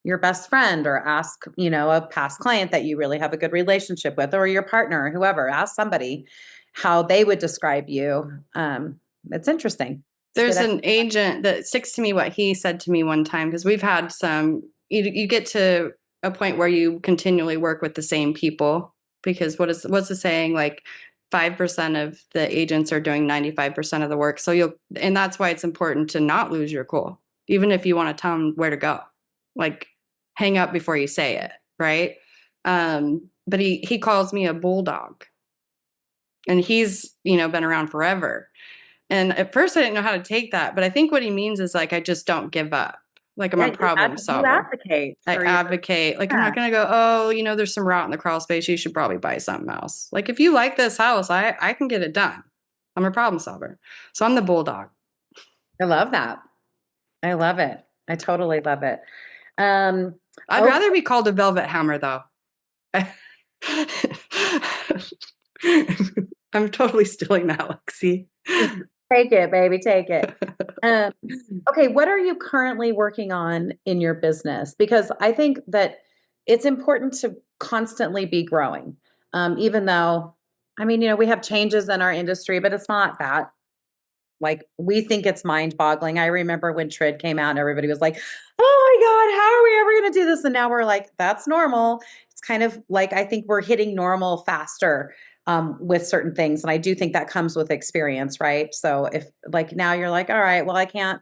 your best friend or ask, a past client that you really have a good relationship with, or your partner or whoever. Ask somebody how they would describe you. It's interesting. There's an agent that sticks to me what he said to me one time, because we've had you get to a point where you continually work with the same people, because what's the saying, like 5% of the agents are doing 95% of the work. So and that's why it's important to not lose your cool, even if you want to tell them where to go, like hang up before you say it, right? But he calls me a bulldog, and he's been around forever. And at first I didn't know how to take that, but I think what he means is like, I just don't give up. Like I'm a problem solver. I advocate. Like I'm not going to go, oh, there's some rot in the crawl space. You should probably buy something else. Like if you like this house, I can get it done. I'm a problem solver. So I'm the bulldog. I love that. I love it. I totally love it. I'd rather be called a velvet hammer though. I'm totally stealing that, Lexy. Take it, baby, take it. Okay, what are you currently working on in your business? Because I think that it's important to constantly be growing. Even though, we have changes in our industry, but it's not that. Like, we think it's mind-boggling. I remember when TRID came out and everybody was like, oh my God, how are we ever going to do this? And now we're like, that's normal. It's kind of like, I think we're hitting normal faster with certain things. And I do think that comes with experience, right? So if like now you're like, all right, well, I can't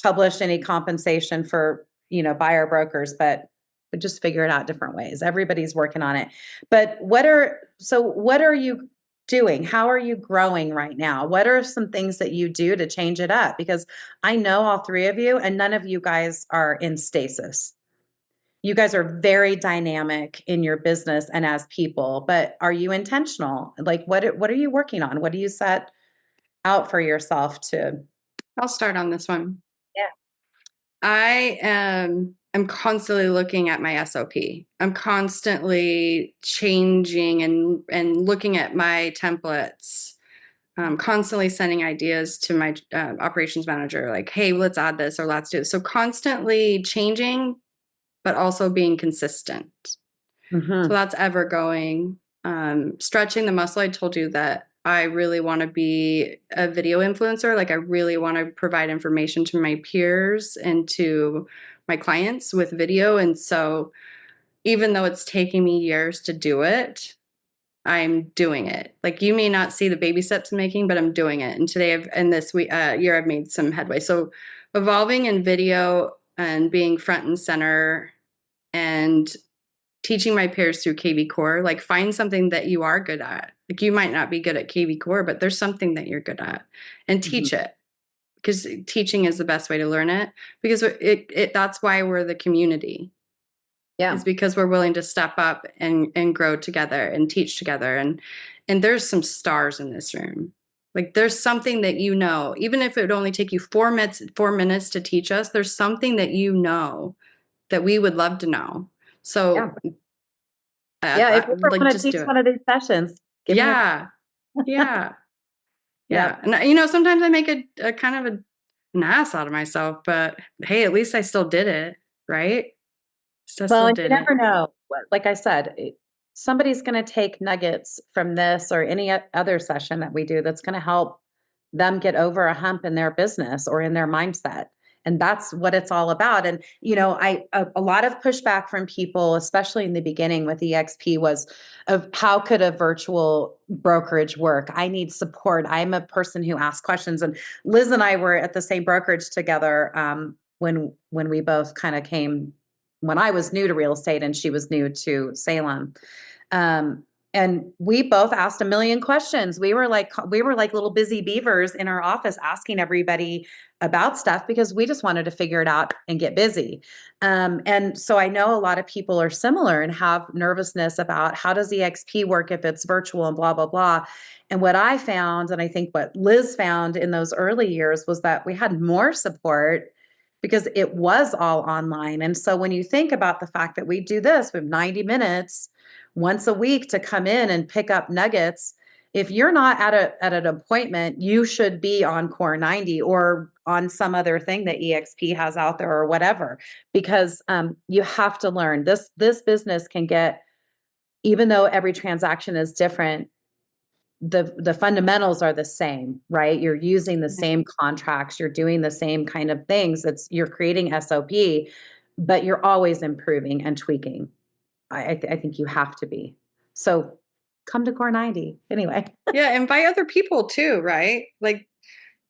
publish any compensation for, buyer brokers, but just figure it out different ways. Everybody's working on it. But what are you doing? How are you growing right now? What are some things that you do to change it up? Because I know all three of you and none of you guys are in stasis. You guys are very dynamic in your business and as people, but are you intentional? Like what are you working on? What do you set out for yourself to? I'll start on this one. Yeah. I am constantly looking at my SOP. I'm constantly changing and looking at my templates. I'm constantly sending ideas to my operations manager, like, hey, let's add this or let's do this. So constantly changing, but also being consistent. So that's ever going. Stretching the muscle. I told you that I really want to be a video influencer. Like I really want to provide information to my peers and to my clients with video. And so even though it's taking me years to do it, I'm doing it. Like you may not see the baby steps I'm making, but I'm doing it. And today and this week, year, I've made some headway. So evolving in video and being front and center and teaching my peers through KV Core, like find something that you are good at. Like you might not be good at KV Core, but there's something that you're good at and teach it, because teaching is the best way to learn it, because that's why we're the community. Yeah. It's because we're willing to step up and grow together and teach together. And there's some stars in this room. Like there's something that you know, even if it would only take you 4 minutes to teach us, there's something that you know that we would love to know. So yeah, if you ever like, want to just teach do it. one of these sessions, give me a Yeah. Yeah. Yeah. And you know, sometimes I make a kind of an ass out of myself, but hey, at least I still did it, right? Well, and you never know. Like I said, somebody's going to take nuggets from this or any other session that we do that's going to help them get over a hump in their business or in their mindset. And that's what it's all about. And, you know, a lot of pushback from people, especially in the beginning with EXP, was of how could a virtual brokerage work? I need support. I'm a person who asks questions. And Liz and I were at the same brokerage together when we both kind of came, when I was new to real estate and she was new to Salem. And we both asked a million questions. We were like little busy beavers in our office asking everybody about stuff because we just wanted to figure it out and get busy. And so I know a lot of people are similar and have nervousness about how does EXP work if it's virtual and blah, blah, blah. And what I found, and I think what Liz found in those early years, was that we had more support because it was all online. And so when you think about the fact that we do this, we have 90 minutes once a week to come in and pick up nuggets. If you're not at an appointment, you should be on Core 90 or on some other thing that EXP has out there or whatever, because you have to learn. This business can get, even though every transaction is different, the fundamentals are the same, right? You're using the same contracts, you're doing the same kind of things. You're creating SOP, but you're always improving and tweaking. I think you have to be. So come to Core 90 anyway. Yeah, invite other people too, right? Like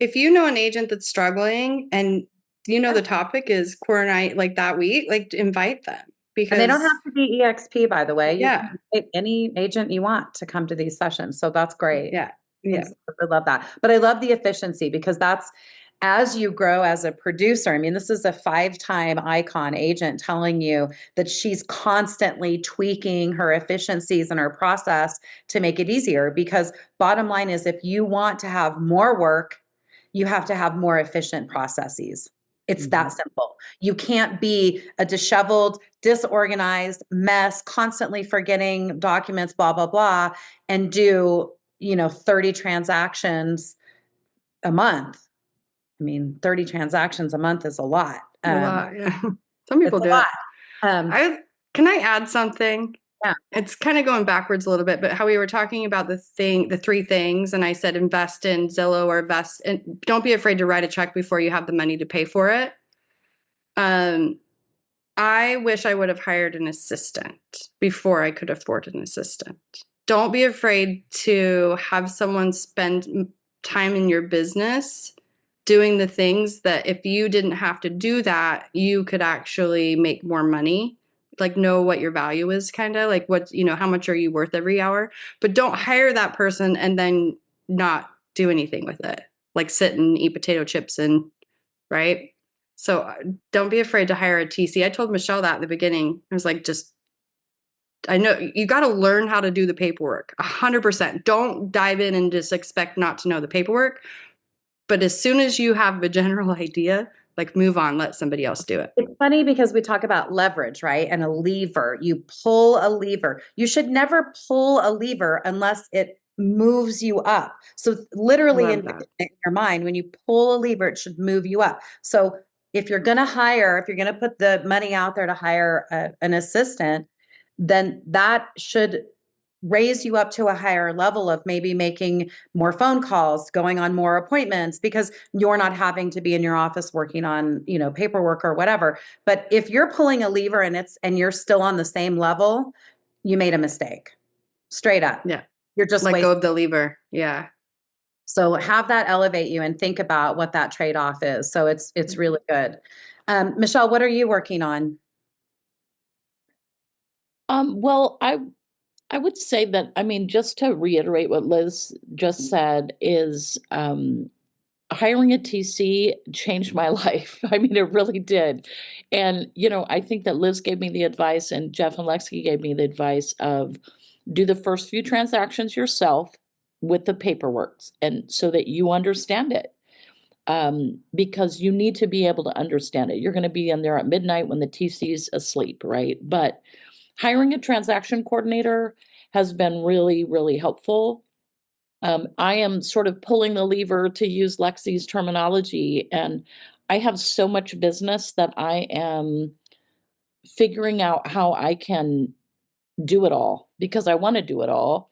if you know an agent that's struggling and you know the topic is Core 90, like that week, like invite them. Because and they don't have to be EXP, by the way. You Yeah. can invite any agent you want to come to these sessions. So that's great. Yeah. I love that. But I love the efficiency, because that's, as you grow as a producer, I mean, this is a 5-time icon agent telling you that she's constantly tweaking her efficiencies and her process to make it easier. Because bottom line is, if you want to have more work, you have to have more efficient processes. It's that simple. You can't be a disheveled, disorganized mess, constantly forgetting documents, blah, blah, blah, and do, 30 transactions a month. I mean, 30 transactions a month is a lot. A lot, yeah. Some people do it. Can I add something? Yeah. It's kind of going backwards a little bit, but how we were talking about the 3 things, and I said invest in Zillow or invest, and don't be afraid to write a check before you have the money to pay for it. I wish I would have hired an assistant before I could afford an assistant. Don't be afraid to have someone spend time in your business doing the things that if you didn't have to do that, you could actually make more money. Like know what your value is, kind of like what, how much are you worth every hour? But don't hire that person and then not do anything with it. Like sit and eat potato chips right? So don't be afraid to hire a TC. I told Michelle that at the beginning. I was like, I know you got to learn how to do the paperwork 100%. Don't dive in and just expect not to know the paperwork. But as soon as you have a general idea, like move on, let somebody else do it. It's funny because we talk about leverage, right? And a lever. You pull a lever. You should never pull a lever unless it moves you up. So literally in your mind, when you pull a lever, it should move you up. So if you're going to put the money out there to hire an assistant, then that should raise you up to a higher level of maybe making more phone calls, going on more appointments, because you're not having to be in your office working on, paperwork or whatever. But if you're pulling a lever and you're still on the same level, you made a mistake. Straight up. Yeah. You're just Let go wasting. of the lever. Yeah. So have that elevate you and think about what that trade-off is. So it's really good. Michelle, what are you working on? Well, I would say that, I mean, just to reiterate what Liz just said, is hiring a TC changed my life. I mean, it really did. And, I think that Liz gave me the advice, and Jeff and Lexy gave me the advice of do the first few transactions yourself with the paperwork, and so that you understand it. Because you need to be able to understand it. You're going to be in there at midnight when the TC's asleep, right? But hiring a transaction coordinator has been really, really helpful. I am sort of pulling the lever, to use Lexy's terminology, and I have so much business that I am figuring out how I can do it all, because I want to do it all.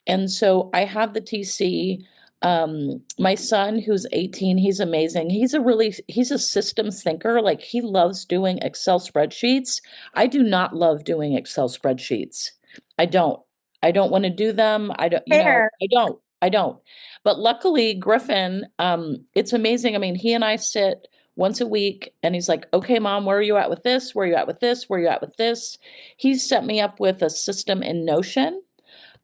And so I have the TC. My son, who's 18, he's amazing. He's a systems thinker. Like, he loves doing Excel spreadsheets. I do not love doing Excel spreadsheets. I don't. I don't want to do them. I don't, Fair. I don't. But luckily, Griffin, it's amazing. I mean, he and I sit once a week, and he's like, okay, Mom, where are you at with this? Where are you at with this? Where are you at with this? He's set me up with a system in Notion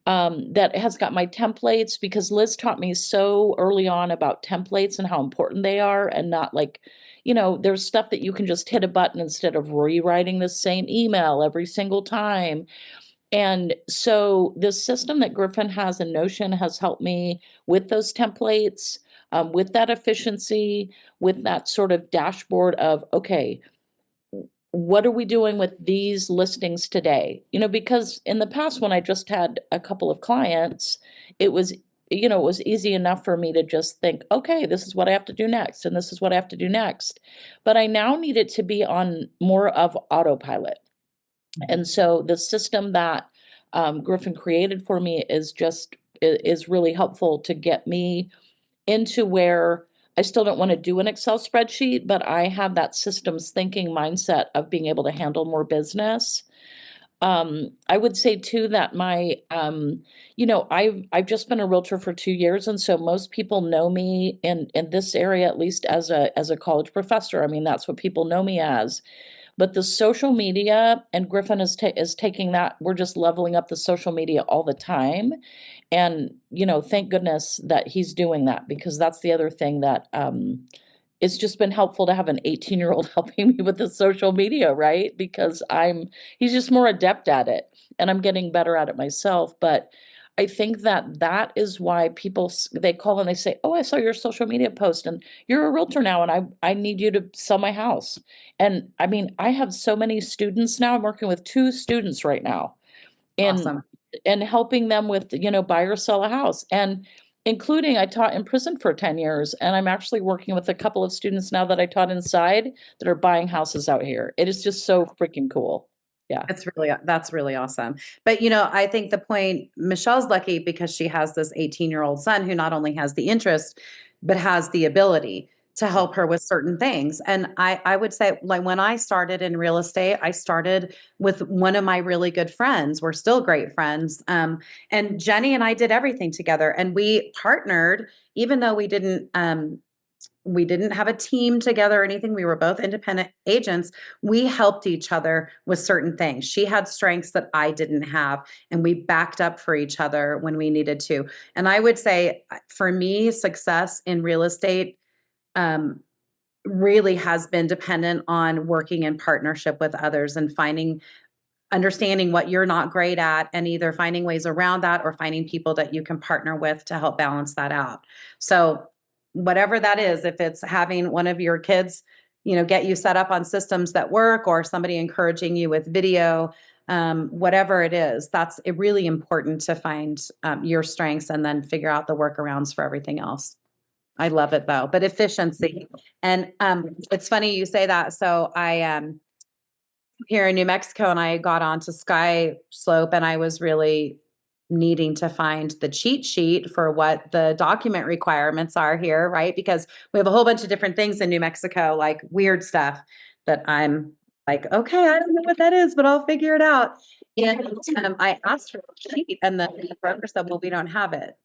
that has got my templates, because Liz taught me so early on about templates and how important they are, and not like, there's stuff that you can just hit a button instead of rewriting the same email every single time. And so the system that Griffin has in Notion has helped me with those templates, with that efficiency, with that sort of dashboard of, okay, what are we doing with these listings today? Because in the past, when I just had a couple of clients, it was, it was easy enough for me to just think, okay, this is what I have to do next, and this is what I have to do next. But I now need it to be on more of autopilot. And so the system that Griffin created for me is really helpful to get me into where I still don't want to do an Excel spreadsheet, but I have that systems thinking mindset of being able to handle more business. I would say too that I've just been a realtor for 2 years, and so most people know me in this area, at least as a college professor. I mean, that's what people know me as. But the social media, and Griffin is taking that, we're just leveling up the social media all the time. And, thank goodness that he's doing that, because that's the other thing that it's just been helpful to have an 18-year-old helping me with the social media, right? Because he's just more adept at it, and I'm getting better at it myself. But I think that is why people, they call and they say, oh, I saw your social media post, and you're a realtor now, and I need you to sell my house. And I mean, I have so many students now. I'm working with 2 students right now, Awesome. and helping them with, buy or sell a house. And including, I taught in prison for 10 years, and I'm actually working with a couple of students now that I taught inside that are buying houses out here. It is just so freaking cool. Yeah. That's really awesome. But I think the point, Michelle's lucky because she has this 18-year-old son who not only has the interest, but has the ability to help her with certain things. And I would say, like, when I started in real estate, I started with one of my really good friends. We're still great friends. And Jenny and I did everything together, and we partnered, even though we didn't have a team together or anything. We were both independent agents. We helped each other with certain things. She had strengths that I didn't have, and we backed up for each other when we needed to. And I would say, for me, success in real estate really has been dependent on working in partnership with others and understanding what you're not great at, and either finding ways around that or finding people that you can partner with to help balance that out. So whatever that is, if it's having one of your kids, get you set up on systems that work, or somebody encouraging you with video, whatever it is, that's really important to find your strengths and then figure out the workarounds for everything else. I love it though. But efficiency. And it's funny you say that. So I here in New Mexico, and I got onto Sky Slope, and I was really needing to find the cheat sheet for what the document requirements are here, right? Because we have a whole bunch of different things in New Mexico, like weird stuff that I'm like, okay, I don't know what that is, but I'll figure it out. And I asked for a sheet, and the broker said, well, we don't have it.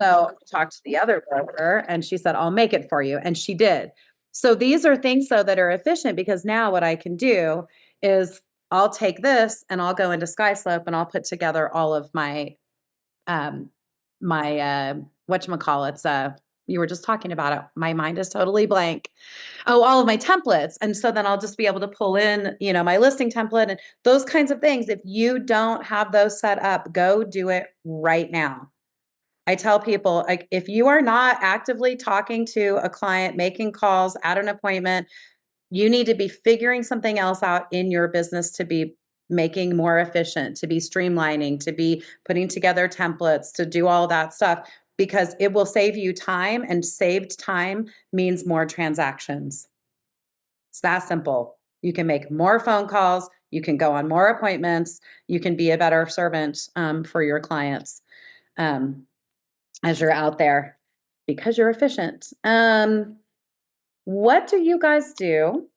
So I talked to the other broker, and she said, I'll make it for you. And she did. So these are things, though, that are efficient, because now what I can do is I'll take this and I'll go into SkySlope and I'll put together all of my, whatchamacallits, you were just talking about it. My mind is totally blank. Oh, all of my templates. And so then I'll just be able to pull in, my listing template and those kinds of things. If you don't have those set up, go do it right now. I tell people, like, if you are not actively talking to a client, making calls at an appointment, you need to be figuring something else out in your business to be making more efficient, to be streamlining, to be putting together templates, to do all that stuff, because it will save you time, and saved time means more transactions. It's that simple. You can make more phone calls, you can go on more appointments, you can be a better servant for your clients as you're out there, because you're efficient. What do you guys do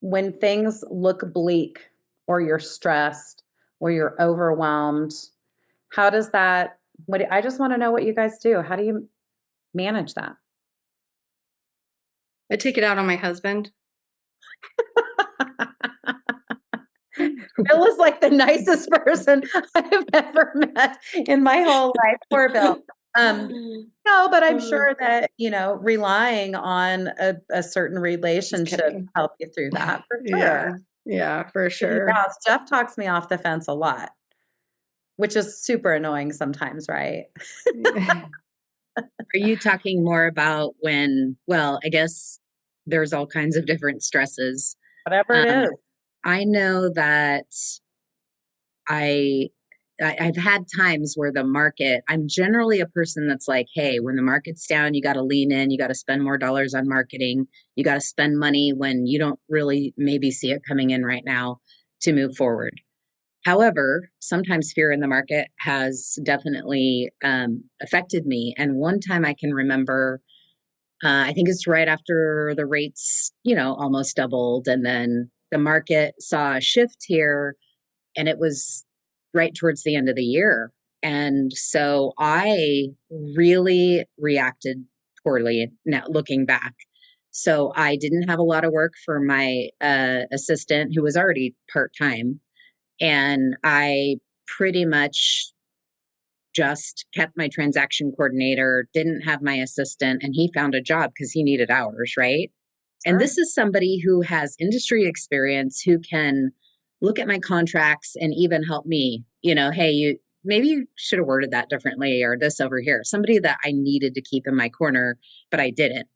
when things look bleak, or you're stressed, or you're overwhelmed? How does that, I just want to know what you guys do. How do you manage that? I take it out on my husband. Bill is like the nicest person I've ever met in my whole life. Poor Bill. No, but I'm sure that, relying on a certain relationship help you through that, for sure. Yeah, for sure. Yeah, Jeff talks me off the fence a lot, which is super annoying sometimes, right? Are you talking more about when, well, I guess there's all kinds of different stresses. Whatever it is. I know that I've had times where the market, I'm generally a person that's like, hey, when the market's down, you got to lean in, you got to spend more dollars on marketing, you got to spend money when you don't really maybe see it coming in right now to move forward. However, sometimes fear in the market has definitely affected me. And one time I can remember, I think it's right after the rates, almost doubled. And then the market saw a shift here, and it was right towards the end of the year. And so I really reacted poorly now looking back. So I didn't have a lot of work for my assistant, who was already part-time. And I pretty much just kept my transaction coordinator, didn't have my assistant, and he found a job because he needed hours, right? Sure. And this is somebody who has industry experience, who can look at my contracts and even help me, hey, maybe you should have worded that differently, or this over here. Somebody that I needed to keep in my corner, but I didn't.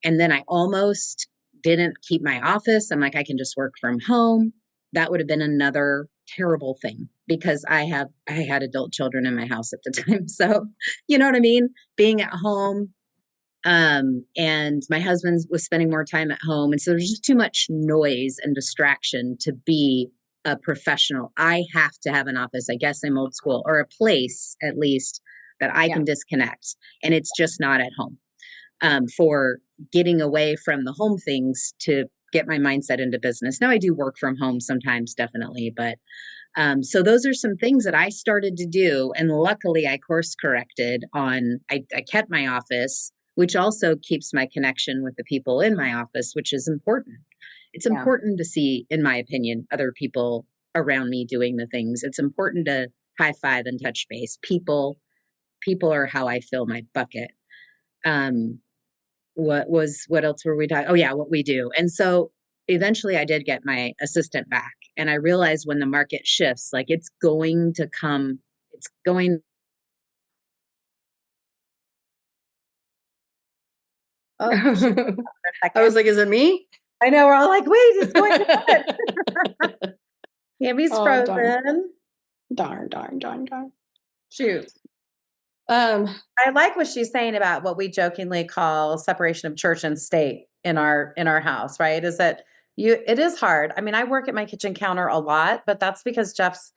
And then I almost didn't keep my office. I'm like, I can just work from home. That would have been another terrible thing, because I had adult children in my house at the time. So, you know what I mean? Being at home, and my husband was spending more time at home. And so there's just too much noise and distraction to be a professional. I have to have an office. I guess I'm old school, or a place at least that I can disconnect. And it's just not at home. For getting away from the home things to get my mindset into business. Now I do work from home sometimes, definitely. But so those are some things that I started to do. And luckily I course corrected on, I kept my office, which also keeps my connection with the people in my office, which is important. It's important to see, in my opinion, other people around me doing the things. It's important to high five and touch base. People are how I fill my bucket. What else were we talking? Oh yeah, what we do. And so eventually I did get my assistant back, and I realized when the market shifts, like it's going to come, it's going. Oh, I was like, is it me? I know, we're all like, wait, it's going to Tammy's frozen. Darn. Shoot. I like what she's saying about what we jokingly call separation of church and state in our house, right? Is that it is hard. I mean, I work at my kitchen counter a lot, but that's because Jeff's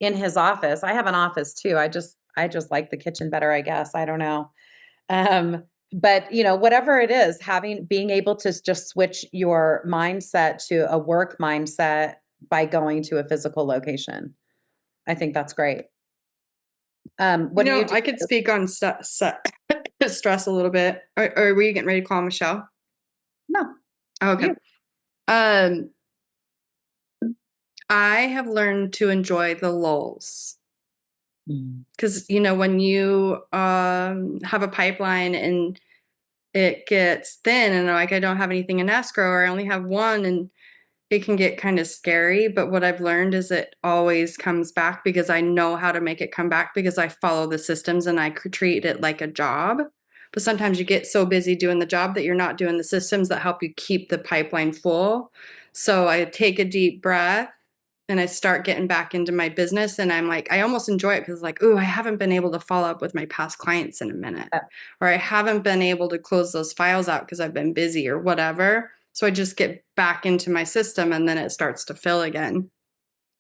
in his office. I have an office too. I just like the kitchen better, I guess. I don't know. But you know, whatever it is, being able to just switch your mindset to a work mindset by going to a physical location. I think that's great. What do you do? I could speak on stress a little bit. Are we getting ready to call Michelle? No. Okay. I have learned to enjoy the lulls. Because, when you have a pipeline and it gets thin and like, I don't have anything in escrow, or I only have one, and it can get kind of scary. But what I've learned is it always comes back, because I know how to make it come back, because I follow the systems and I treat it like a job. But sometimes you get so busy doing the job that you're not doing the systems that help you keep the pipeline full. So I take a deep breath and I start getting back into my business, and I'm like, I almost enjoy it, because like, ooh, I haven't been able to follow up with my past clients in a minute, or I haven't been able to close those files out because I've been busy or whatever. So I just get back into my system, and then it starts to fill again.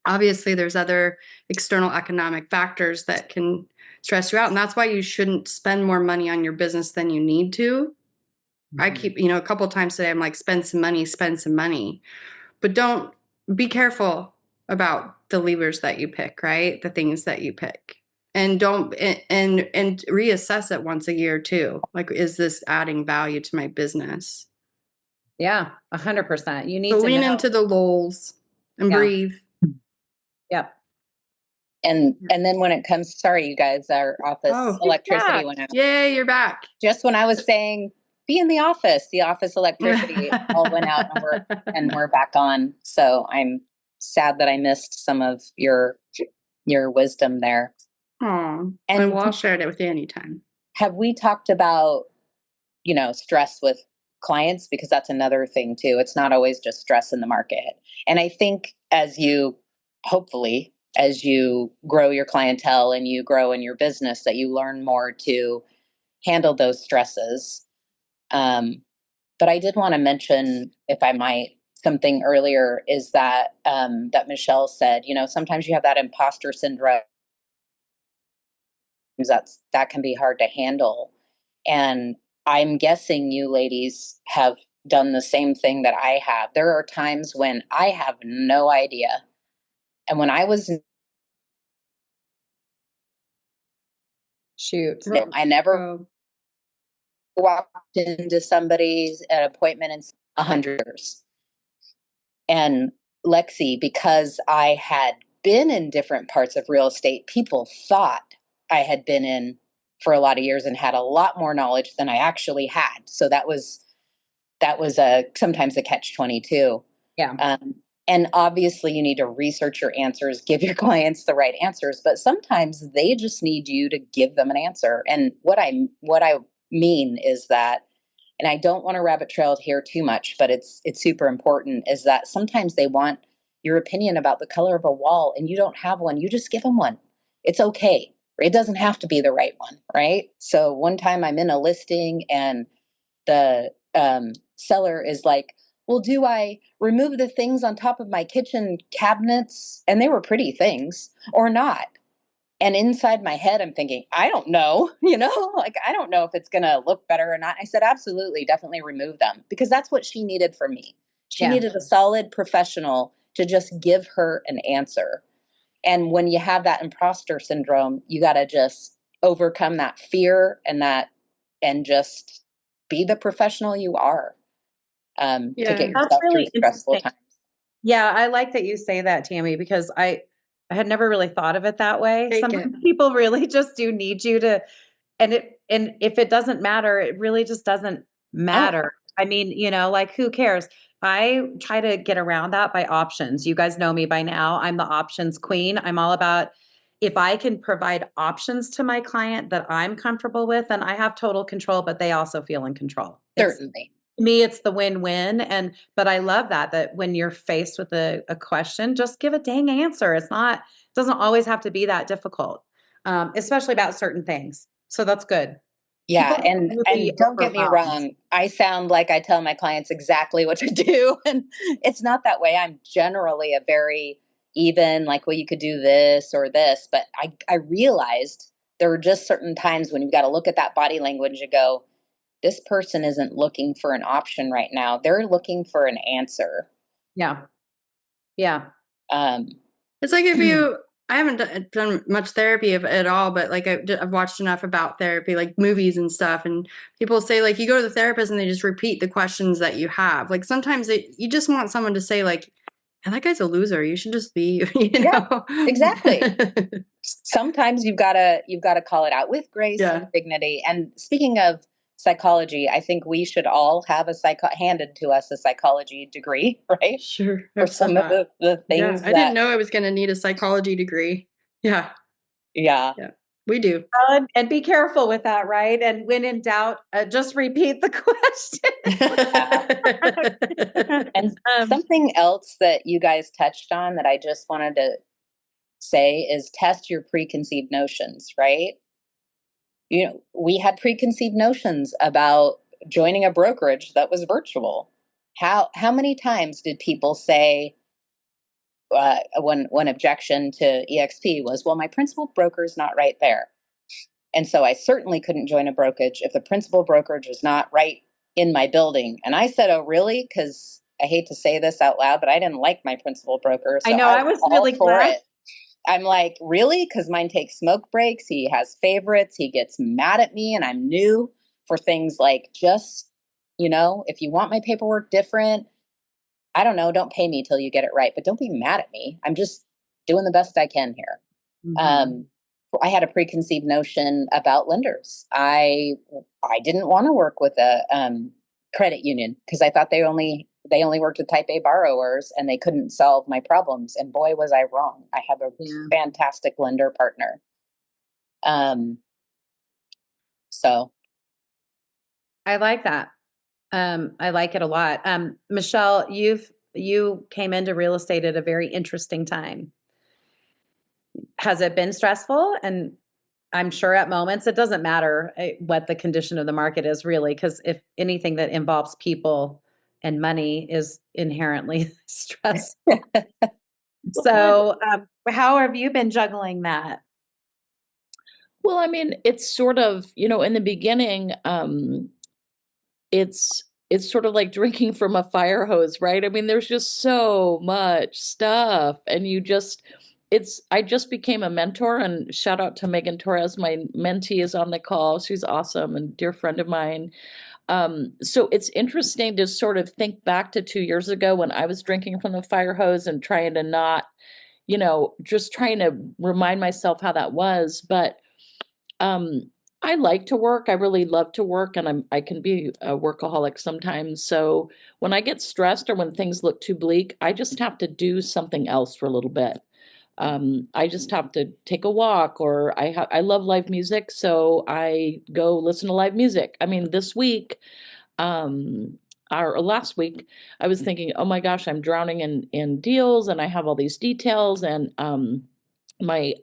Obviously, there's other external economic factors that can stress you out, and that's why you shouldn't spend more money on your business than you need to. I keep, a couple of times today, I'm like, spend some money, but don't, be careful about the levers that you pick, right? The things that you pick, and don't, and reassess it once a year too. Like, is this adding value to my business? Yeah, 100%. You need So to lean know. into the lulls and breathe. Yep. And then when it comes, sorry, you guys, our office electricity went out. Yay, you're back. Just when I was saying, be in the office electricity all went out, and we're back on. So I'm sad that I missed some of your wisdom there. Oh, and I'll share it with you anytime. Have we talked about, stress with clients? Because that's another thing too. It's not always just stress in the market. And I think hopefully, as you grow your clientele and you grow in your business, that you learn more to handle those stresses. But I did want to mention, if I might, something earlier is that that Michelle said, sometimes you have that imposter syndrome. That can be hard to handle. And I'm guessing you ladies have done the same thing that I have. There are times when I have no idea. And when I was I never walked into somebody's appointment in 100 years. And Lexy, because I had been in different parts of real estate, people thought I had been in for a lot of years and had a lot more knowledge than I actually had. So that was sometimes a catch-22. Yeah. And obviously you need to research your answers, give your clients the right answers, but sometimes they just need you to give them an answer. And what I mean is that, and I don't want to rabbit trail here too much, but it's super important, is that sometimes they want your opinion about the color of a wall and you don't have one. You just give them one. It's okay. It doesn't have to be the right one, right? So one time I'm in a listing and the seller is like, well, do I remove the things on top of my kitchen cabinets? And they were pretty things, or not? And inside my head, I'm thinking, I don't know, I don't know if it's going to look better or not. I said, absolutely, definitely remove them, because that's what she needed from me. She needed a solid professional to just give her an answer. And when you have that imposter syndrome, you got to just overcome that fear and just be the professional you are. To get yourself through stressful times. Yeah, I like that you say that, Tammy, because I had never really thought of it that way. Sometimes people really just do need you to, and if it doesn't matter, it really just doesn't matter. I mean, like, who cares? I try to get around that by options. You guys know me by now. I'm the options queen. I'm all about, if I can provide options to my client that I'm comfortable with, then I have total control, but they also feel in control. Certainly. To me, it's the win-win. But I love that when you're faced with a question, just give a dang answer. It doesn't always have to be that difficult, especially about certain things. So that's good. Yeah. And don't get me wrong. I sound like I tell my clients exactly what to do. And it's not that way. I'm generally a very, even like, well, you could do this or this. But I realized there were just certain times when you've got to look at that body language and go, this person isn't looking for an option right now. They're looking for an answer. Yeah. Yeah. It's like if you, I haven't done much therapy at all, but like I've watched enough about therapy, like movies and stuff. And people say like, you go to the therapist and they just repeat the questions that you have. Like sometimes you just want someone to say like, and that guy's a loser. You should just be, you know? Exactly. Sometimes you've got to call it out with grace and dignity. And speaking of psychology, I think we should all have handed to us a psychology degree, right? Sure. For some of the things. I didn't know I was going to need a psychology degree. Yeah. We do. And be careful with that, right? And when in doubt, just repeat the question. And something else that you guys touched on that I just wanted to say is test your preconceived notions, right? You know, we had preconceived notions about joining a brokerage that was virtual. How many times did people say, one objection to EXP was, well, my principal broker is not right there. And so I certainly couldn't join a brokerage if the principal brokerage was not right in my building. And I said, oh, really? Because I hate to say this out loud, but I didn't like my principal broker. So I know, I was really glad. I'm like, really? Because mine takes smoke breaks. He has favorites. He gets mad at me, and I'm new for things like just, you know, if you want my paperwork different, I don't know, don't pay me till you get it right, but don't be mad at me. I'm just doing the best I can here. Mm-hmm. I had a preconceived notion about lenders. I didn't want to work with a credit union because I thought they only worked with type A borrowers and they couldn't solve my problems. And boy, was I wrong. I have a fantastic lender partner. So I like that. I like it a lot. Michele, you came into real estate at a very interesting time. Has it been stressful? And I'm sure at moments, it doesn't matter what the condition of the market is really, because if anything that involves people and money is inherently stressful. So how have you been juggling that? Well, I mean, it's sort of, you know, in the beginning, it's sort of like drinking from a fire hose, right? I mean, there's just so much stuff, and I just became a mentor, and shout out to Megan Torres, my mentee is on the call. She's awesome and dear friend of mine. So it's interesting to sort of think back to 2 years ago when I was drinking from the fire hose and trying to not, you know, just trying to remind myself how that was. But I like to work. I really love to work, and I can be a workaholic sometimes. So when I get stressed or when things look too bleak, I just have to do something else for a little bit. I just have to take a walk, or I love live music, so I go listen to live music. I mean, this week, or last week, I was thinking, oh my gosh, I'm drowning in deals, and I have all these details, and my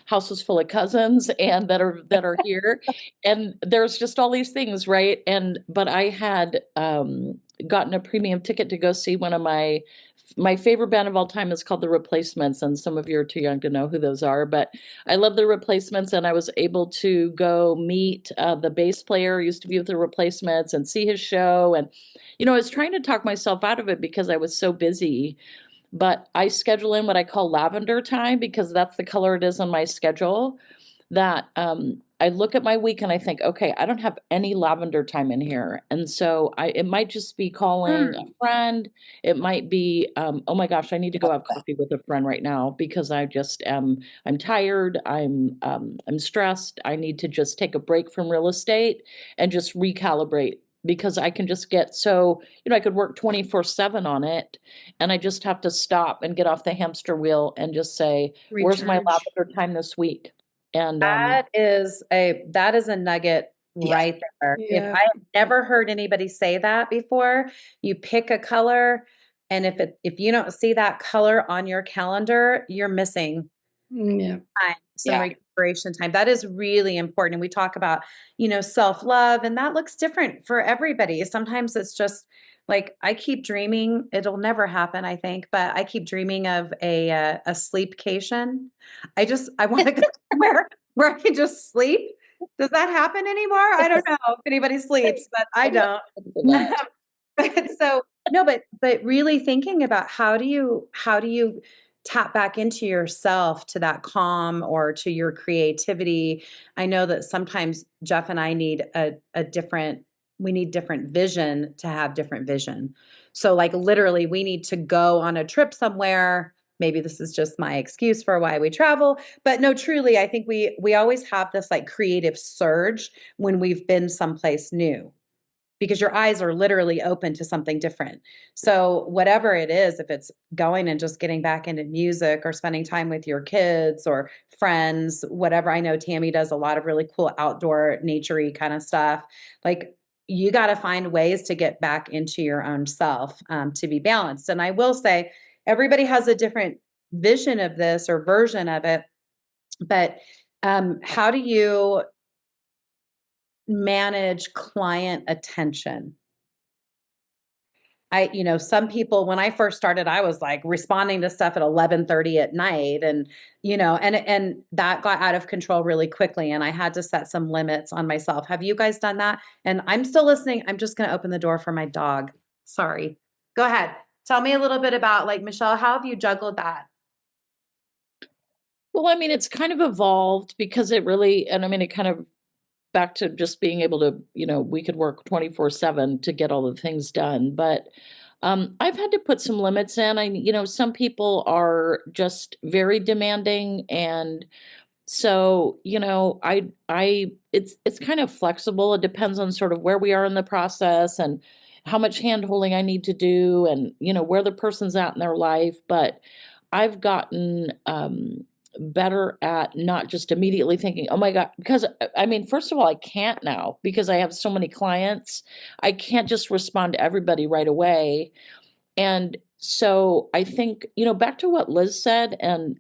house was full of cousins and that are here, and there's just all these things, right? But I had gotten a premium ticket to go see one of my favorite band of all time is called The Replacements, and some of you are too young to know who those are, but I love The Replacements, and I was able to go meet the bass player who used to be with The Replacements and see his show. And, you know, I was trying to talk myself out of it because I was so busy, but I schedule in what I call lavender time because that's the color it is on my schedule, that I look at my week and I think, okay, I don't have any lavender time in here. And so it might just be calling a friend. It might be, oh my gosh, I need to go have coffee with a friend right now because I just I'm tired. I'm stressed. I need to just take a break from real estate and just recalibrate, because I can just get so, you know, I could work 24/7 on it, and I just have to stop and get off the hamster wheel and just say, where's my lavender time this week? And that is a nugget right there. Yeah. If I have never heard anybody say that before, you pick a color, and if you don't see that color on your calendar, you're missing some recuperation time. That is really important. And we talk about, you know, self-love, and that looks different for everybody. Sometimes it's just Like I keep dreaming, it'll never happen, I think, but I keep dreaming of a sleepcation. I want to go where I can just sleep. Does that happen anymore? I don't know if anybody sleeps, but I don't. But so no, but really thinking about how do you tap back into yourself, to that calm or to your creativity. I know that sometimes Jeff and I need a different, we need different vision to have different vision. So like literally we need to go on a trip somewhere. Maybe this is just my excuse for why we travel, but no, truly, I think we always have this like creative surge when we've been someplace new, because your eyes are literally open to something different. So whatever it is, if it's going and just getting back into music or spending time with your kids or friends, whatever. I know Tammi does a lot of really cool outdoor naturey kind of stuff. Like you got to find ways to get back into your own self, to be balanced. And I will say everybody has a different vision of this or version of it, but how do you manage client attention? Some people, when I first started, I was like responding to stuff at 11:30 at night, and and that got out of control really quickly, and I had to set some limits on myself. Have you guys done that? And I'm still listening. I'm just going to open the door for my dog. Sorry. Go ahead. Tell me a little bit about, like, Michelle, how have you juggled that? Well, I mean, it's kind of evolved because it really, and I mean, it kind of back to just being able to, we could work 24/7 to get all the things done. But I've had to put some limits in. Some people are just very demanding, and so, it's kind of flexible. It depends on sort of where we are in the process and how much hand holding I need to do, and where the person's at in their life. But I've gotten better at not just immediately thinking, oh my God, because I mean, first of all, I can't now because I have so many clients. I can't just respond to everybody right away. And so I think, back to what Liz said, and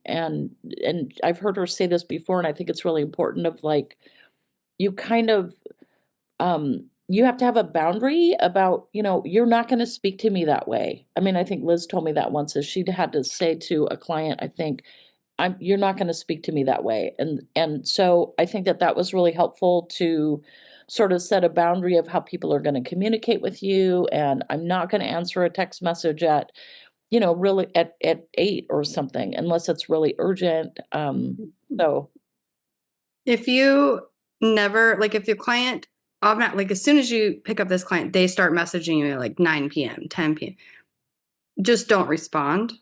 I've heard her say this before, and I think it's really important, of like, you kind of you have to have a boundary about, you're not going to speak to me that way. I mean, I think Liz told me that once, as she had to say to a client, I think, you're not going to speak to me that way. And so I think that was really helpful to sort of set a boundary of how people are going to communicate with you. And I'm not going to answer a text message at, really at 8 or something, unless it's really urgent. So If you never, like, if your client, like, as soon as you pick up this client, they start messaging you at like 9 p.m., 10 p.m., just don't respond.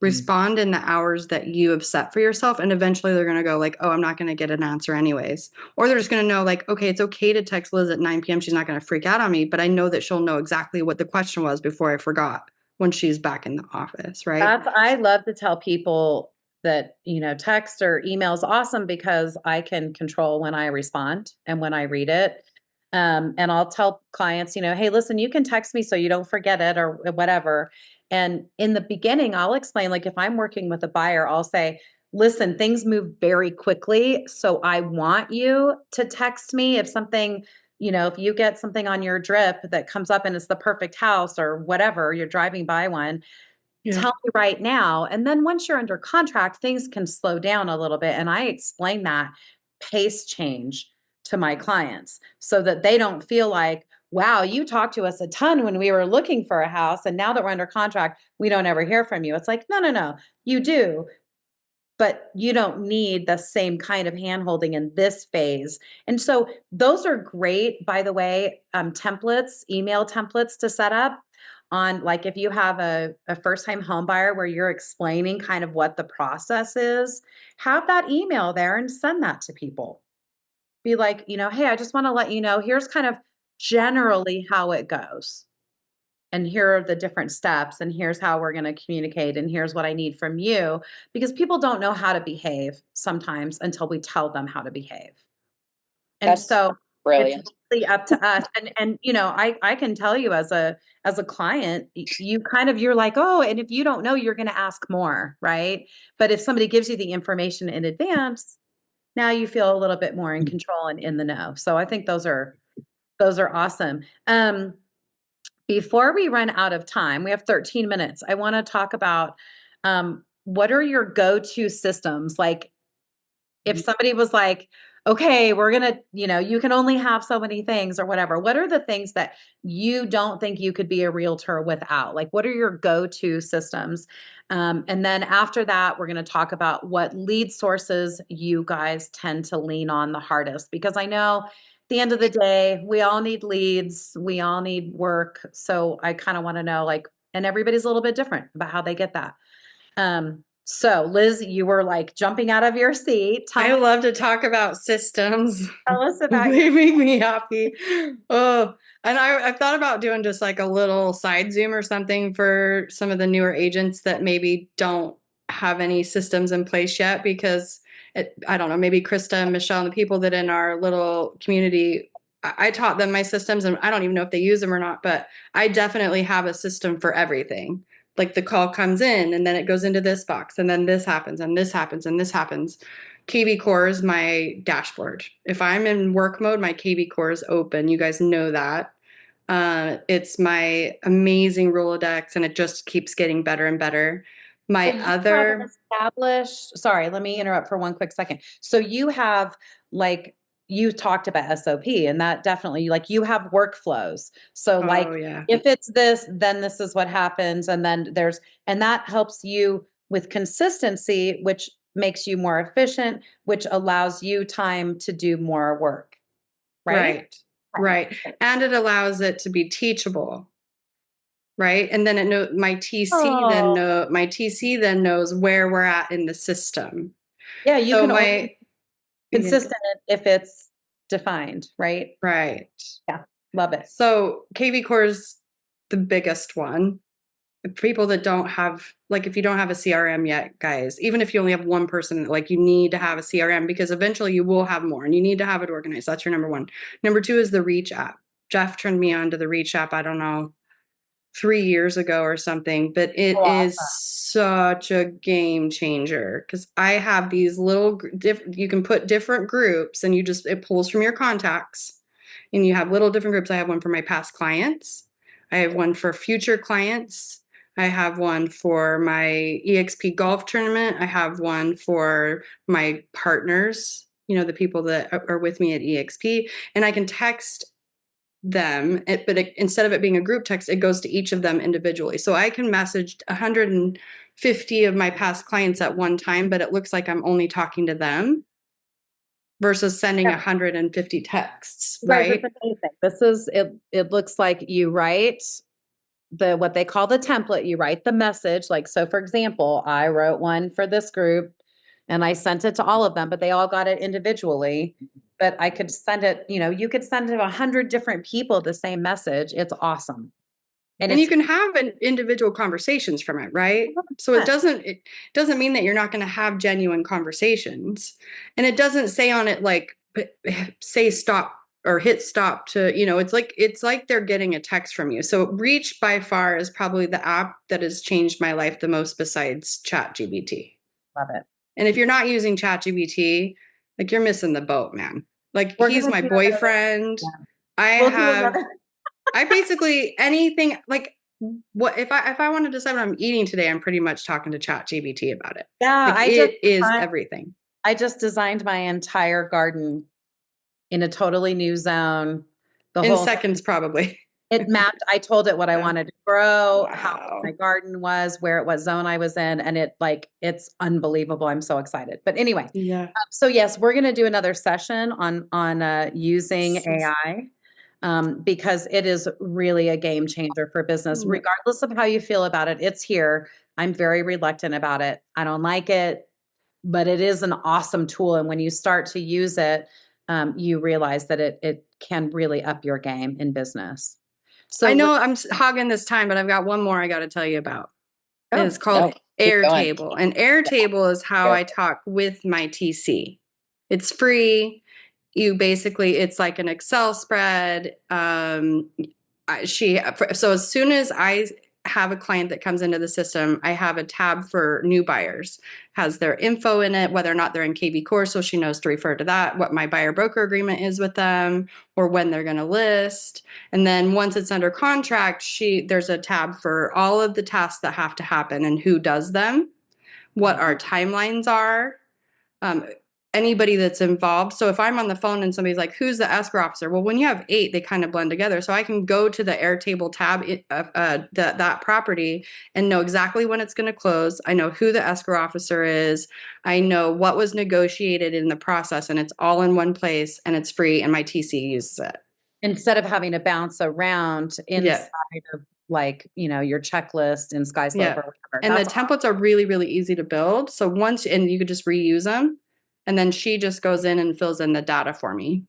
Respond in the hours that you have set for yourself. And eventually they're going to go like, oh, I'm not going to get an answer anyways. Or they're just going to know like, okay, it's okay to text Liz at 9 p.m. She's not going to freak out on me, but I know that she'll know exactly what the question was before I forgot when she's back in the office, right? I love to tell people that, text or email is awesome because I can control when I respond and when I read it. And I'll tell clients, hey, listen, you can text me so you don't forget it or whatever. And in the beginning, I'll explain, like, if I'm working with a buyer, I'll say, listen, things move very quickly. So I want you to text me if something, if you get something on your drip that comes up and it's the perfect house or whatever, you're driving by one, tell me right now. And then once you're under contract, things can slow down a little bit. And I explain that pace change to my clients so that they don't feel like, wow, you talked to us a ton when we were looking for a house, and now that we're under contract, we don't ever hear from you. It's like, no, you do, but you don't need the same kind of handholding in this phase. And so those are great, by the way, templates, email templates to set up on, like, if you have a first-time home buyer where you're explaining kind of what the process is, have that email there and send that to people. Be like, hey, I just want to let you know, here's kind of generally how it goes. And here are the different steps, and here's how we're going to communicate, and here's what I need from you. Because people don't know how to behave sometimes until we tell them how to behave. And That's so brilliant. it's really up to us. And I can tell you as a client, you're like, oh, and if you don't know, you're going to ask more, right? But if somebody gives you the information in advance, now you feel a little bit more in control and in the know. So I think those are awesome. Before we run out of time, we have 13 minutes. I want to talk about what are your go-to systems? Like if somebody was like, okay, we're going to, you can only have so many things or whatever. What are the things that you don't think you could be a realtor without? Like, what are your go-to systems? And then after that, we're going to talk about what lead sources you guys tend to lean on the hardest, because I know at the end of the day, we all need leads. We all need work. So I kind of want to know, like, and everybody's a little bit different about how they get that. So Liz, you were like jumping out of your seat. I love to talk about systems. Tell us about They make me happy. Oh, and I've thought about doing just like a little side Zoom or something for some of the newer agents that maybe don't have any systems in place yet, because I don't know, maybe Krista and Michelle and the people that in our little community, I taught them my systems, and I don't even know if they use them or not, but I definitely have a system for everything. Like the call comes in and then it goes into this box and then this happens and this happens and this happens. KV Core is my dashboard. If I'm in work mode, my KV Core is open. You guys know that. It's my amazing Rolodex, and it just keeps getting better and better. My So you other have established, sorry, let me interrupt for one quick second. So you have like, you talked about SOP, and that definitely, like, you have workflows. So like, yeah. if it's this, then this is what happens. And then and that helps you with consistency, which makes you more efficient, which allows you time to do more work. Right? Right. And it allows it to be teachable. Right. And then my TC then knows where we're at in the system. Yeah, you So can only consistent if it's defined, right? Right. Yeah, love it. So KV Core is the biggest one. People that don't have, like, if you don't have a CRM yet, guys, even if you only have one person, like, you need to have a CRM, because eventually you will have more and you need to have it organized. That's your number one. Number two is the Reach app. Jeff turned me on to the Reach app, I don't know, 3 years ago or something, but it is such a game changer, because I have these little you can put different groups, and it pulls from your contacts, and you have little different groups. I have one for my past clients, I have one for future clients, I have one for my EXP golf tournament, I have one for my partners, the people that are with me at EXP, and I can text them, but instead of it being a group text, it goes to each of them individually. So I can message 150 of my past clients at one time, but it looks like I'm only talking to them versus sending 150 texts, right? This is it. It looks like you write what they call the template. You write the message. Like, so for example, I wrote one for this group and I sent it to all of them, but they all got it individually. But I could send it, you could send it to 100 different people the same message. It's awesome. And you can have individual conversations from it, right? So it doesn't mean that you're not going to have genuine conversations. And it doesn't say on it, like, say stop or hit stop to, it's like they're getting a text from you. So Reach by far is probably the app that has changed my life the most, besides ChatGPT. Love it. And if you're not using ChatGPT, like, you're missing the boat, man. Like, he's my boyfriend. I basically anything, like, what if I want to decide what I'm eating today, I'm pretty much talking to ChatGPT about it. Yeah, like, it is everything. I just designed my entire garden in a totally new zone. In seconds, probably. It mapped. I told it what I wanted to grow, how my garden was, what zone I was in, and it's unbelievable. I'm so excited. But anyway, yeah. So yes, we're going to do another session on using AI. Because it is really a game changer for business, regardless of how you feel about it. It's here. I'm very reluctant about it. I don't like it, but it is an awesome tool. And when you start to use it, you realize that it can really up your game in business. So I know I'm hogging this time, but I've got one more I got to tell you about. And it's called Airtable. And Airtable is how I talk with my TC. It's free. It's like an Excel spread. So as soon as have a client that comes into the system, I have a tab for new buyers, has their info in it, whether or not they're in KV Core, so she knows to refer to that, what my buyer broker agreement is with them, or when they're going to list. And then once it's under contract, there's a tab for all of the tasks that have to happen and who does them, what our timelines are, anybody that's involved. So if I'm on the phone and somebody's like, who's the escrow officer? Well, when you have 8, they kind of blend together. So I can go to the Airtable tab of that property and know exactly when it's going to close. I know who the escrow officer is. I know what was negotiated in the process, and it's all in one place, and it's free, and my TC uses it. Instead of having to bounce around inside of like, your checklist in SkySlope or whatever. And the templates are really, really easy to build. So and you could just reuse them. And then she just goes in and fills in the data for me.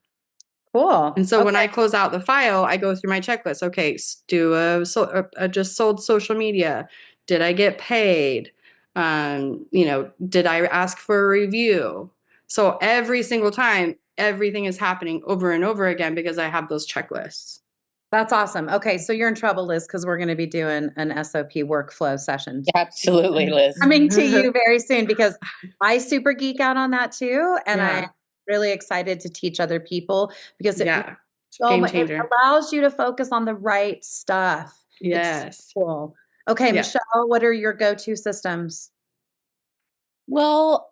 Cool. And so when I close out the file, I go through my checklist. Okay, do a just sold social media. Did I get paid? Did I ask for a review? So every single time, everything is happening over and over again because I have those checklists. That's awesome. Okay, so you're in trouble, Liz, because we're going to be doing an SOP workflow session. Absolutely, Liz. Coming to you very soon, because I super geek out on that too. And I'm really excited to teach other people because it allows you to focus on the right stuff. Yes. It's cool. Okay, Michelle, what are your go-to systems? Well,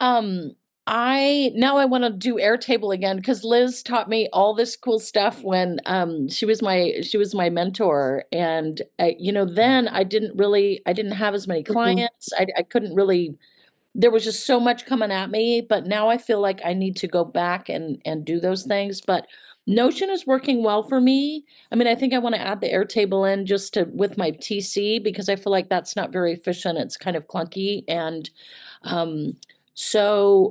I want to do Airtable again because Liz taught me all this cool stuff when she was my mentor, and then I didn't have as many clients. I couldn't really. There was just so much coming at me, but now I feel like I need to go back and do those things. But Notion is working well for me. I mean, I think I want to add the Airtable in just with my TC because I feel like that's not very efficient. It's kind of clunky, and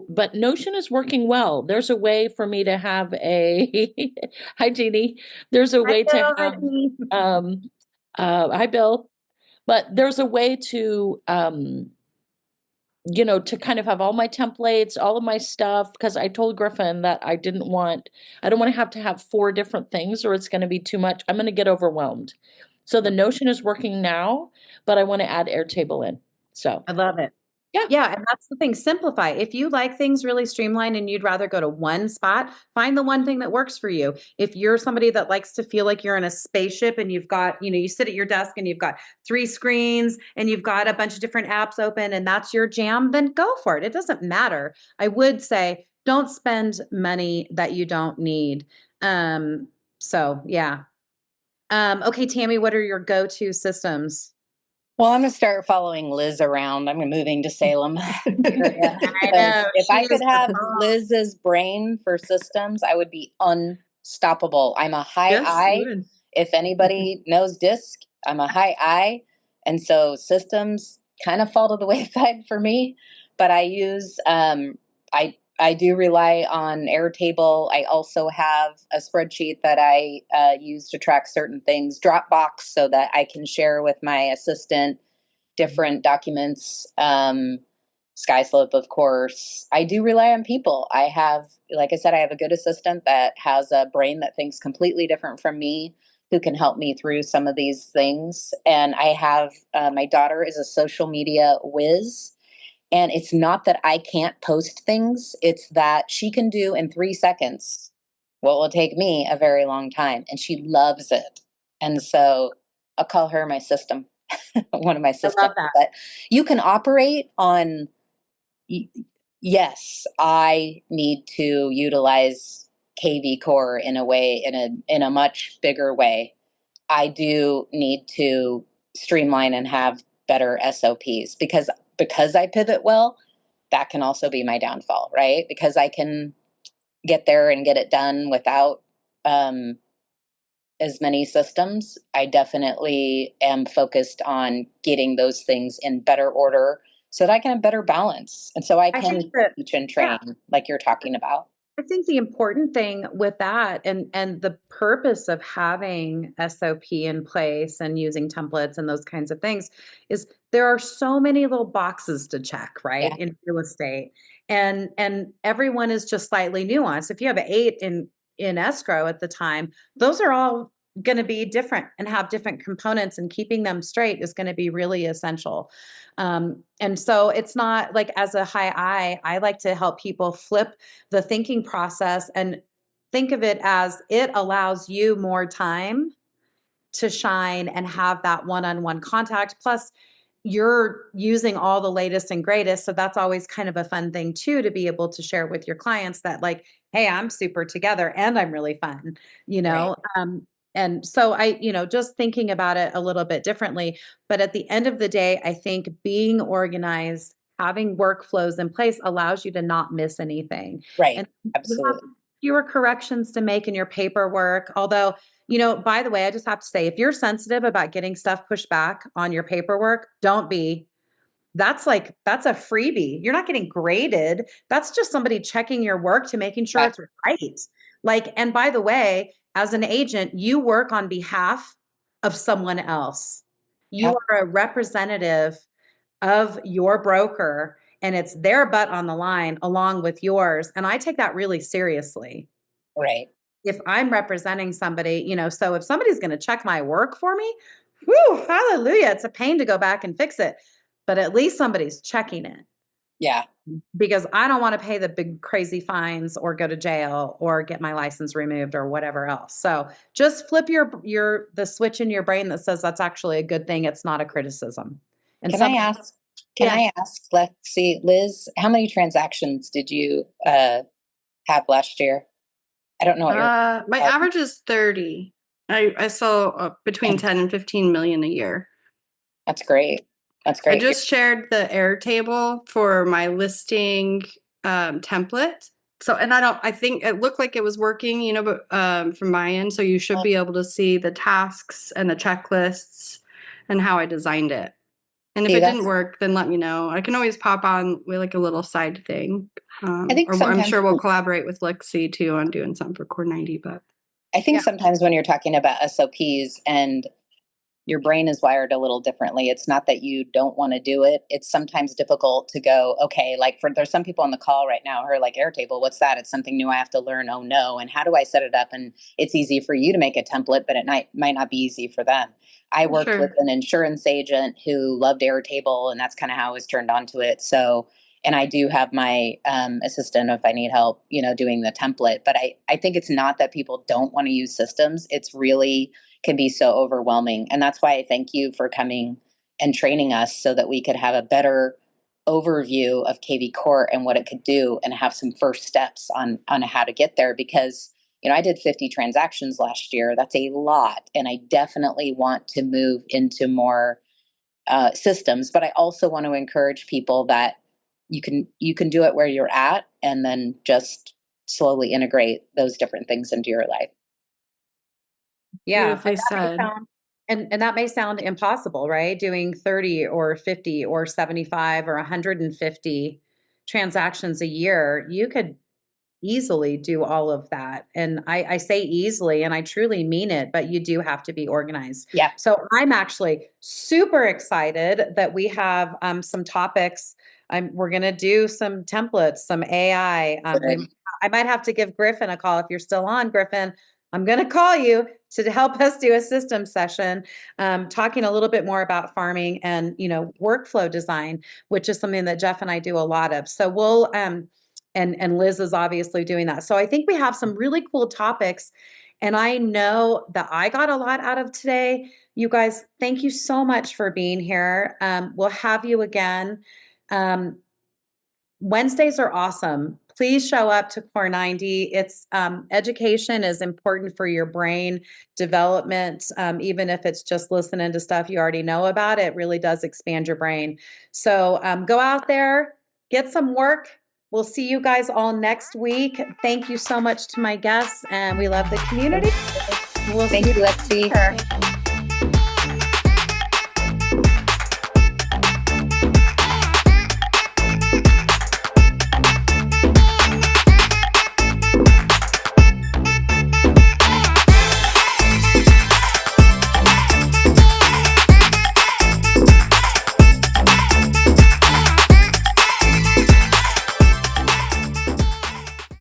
but Notion is working well. There's a way for me to have hi Jeannie. There's a way to have hi Bill. But there's a way to to kind of have all my templates, all of my stuff, because I told Griffin that I don't want to have 4 different things or it's going to be too much. I'm going to get overwhelmed. So the Notion is working now, but I want to add Airtable in. So I love it. Yeah. And that's the thing. Simplify. If you like things really streamlined and you'd rather go to one spot, find the one thing that works for you. If you're somebody that likes to feel like you're in a spaceship and you've got, you sit at your desk and you've got 3 screens and you've got a bunch of different apps open and that's your jam, then go for it. It doesn't matter. I would say don't spend money that you don't need. So yeah. Okay, Tammy, what are your go-to systems? Well, I'm going to start following Liz around. I'm moving to Salem. I know. If I could have Liz's brain for systems, I would be unstoppable. I'm a high I. If anybody knows DISC, I'm a high I. And so systems kind of fall to the wayside for me. But I use, I do rely on Airtable. I also have a spreadsheet that I use to track certain things, Dropbox, so that I can share with my assistant different documents, SkySlope, of course. I do rely on people. I have, like I said, I have a good assistant that has a brain that thinks completely different from me, who can help me through some of these things. And I have, my daughter is a social media whiz. And it's not that I can't post things. It's that she can do in 3 seconds what will take me a very long time. And she loves it. And so I'll call her my system, one of my systems. I love that. But you can operate on, yes, I need to utilize KV Core in a way, in a much bigger way. I do need to streamline and have better SOPs because I pivot well, that can also be my downfall, right? Because I can get there and get it done without as many systems. I definitely am focused on getting those things in better order so that I can have better balance. And so I can teach and train like you're talking about. I think the important thing with that and the purpose of having SOP in place and using templates and those kinds of things is there are so many little boxes to check, right? In real estate. And everyone is just slightly nuanced. If you have 8 in escrow at the time, those are all going to be different and have different components, and keeping them straight is going to be really essential. And so it's not like, as a high I like to help people flip the thinking process and think of it as it allows you more time to shine and have that one-on-one contact. Plus, you're using all the latest and greatest. So that's always kind of a fun thing too, to be able to share with your clients that, like, hey, I'm super together and I'm really fun, you know? Right. And so just thinking about it a little bit differently. But at the end of the day, I think being organized, having workflows in place allows you to not miss anything. Right. And Absolutely. you have fewer corrections to make in your paperwork. Although, by the way, I just have to say, if you're sensitive about getting stuff pushed back on your paperwork, don't be. That's a freebie. You're not getting graded. That's just somebody checking your work to making sure it's right. Like, and by the way, as an agent, you work on behalf of someone else. You are a representative of your broker, and it's their butt on the line along with yours. And I take that really seriously. Right. If I'm representing somebody, so if somebody's going to check my work for me, whoo, hallelujah. It's a pain to go back and fix it, but at least somebody's checking it. Yeah. Because I don't want to pay the big crazy fines or go to jail or get my license removed or whatever else. So just flip the switch in your brain that says that's actually a good thing. It's not a criticism. And Can I ask, Lexy, Liz, how many transactions did you have last year? I don't know what my average is 30. I sell between 10 and 15 million a year. That's great. That's great. I just shared the Airtable for my listing template. So, and I think it looked like it was working, but from my end, so you should be able to see the tasks and the checklists and how I designed it. And if it didn't work, then let me know. I can always pop on with like a little side thing. I think I'm sure we'll collaborate with Lexy too on doing something for Core 90. But I think sometimes when you're talking about SOPs and your brain is wired a little differently, it's not that you don't want to do it. It's sometimes difficult to go, okay, like there's some people on the call right now who are like, Airtable, what's that? It's something new I have to learn. Oh no. And how do I set it up? And it's easy for you to make a template, but it might not be easy for them. I worked with an insurance agent who loved Airtable, and that's kind of how I was turned on to it. So, and I do have my assistant if I need help, doing the template. But I think it's not that people don't want to use systems. It's really can be so overwhelming. And that's why I thank you for coming and training us so that we could have a better overview of KV Court and what it could do and have some first steps on how to get there. Because, I did 50 transactions last year. That's a lot. And I definitely want to move into more systems. But I also want to encourage people that you can do it where you're at and then just slowly integrate those different things into your life. Yeah. And that may sound impossible, right? Doing 30 or 50 or 75 or 150 transactions a year, you could easily do all of that. And I say easily, and I truly mean it, but you do have to be organized. Yeah. So I'm actually super excited that we have some topics. We're going to do some templates, some AI. I might have to give Griffin a call. If you're still on, Griffin, I'm going to call you to help us do a system session, talking a little bit more about farming and, workflow design, which is something that Jeff and I do a lot of. So we'll, and Liz is obviously doing that. So I think we have some really cool topics, and I know that I got a lot out of today. You guys, thank you so much for being here. We'll have you again. Wednesdays are awesome. Please show up to Core 90. It's education is important for your brain development. Even if it's just listening to stuff you already know about, it really does expand your brain. So go out there, get some work. We'll see you guys all next week. Thank you so much to my guests, and we love the community. Thank you, Lexy.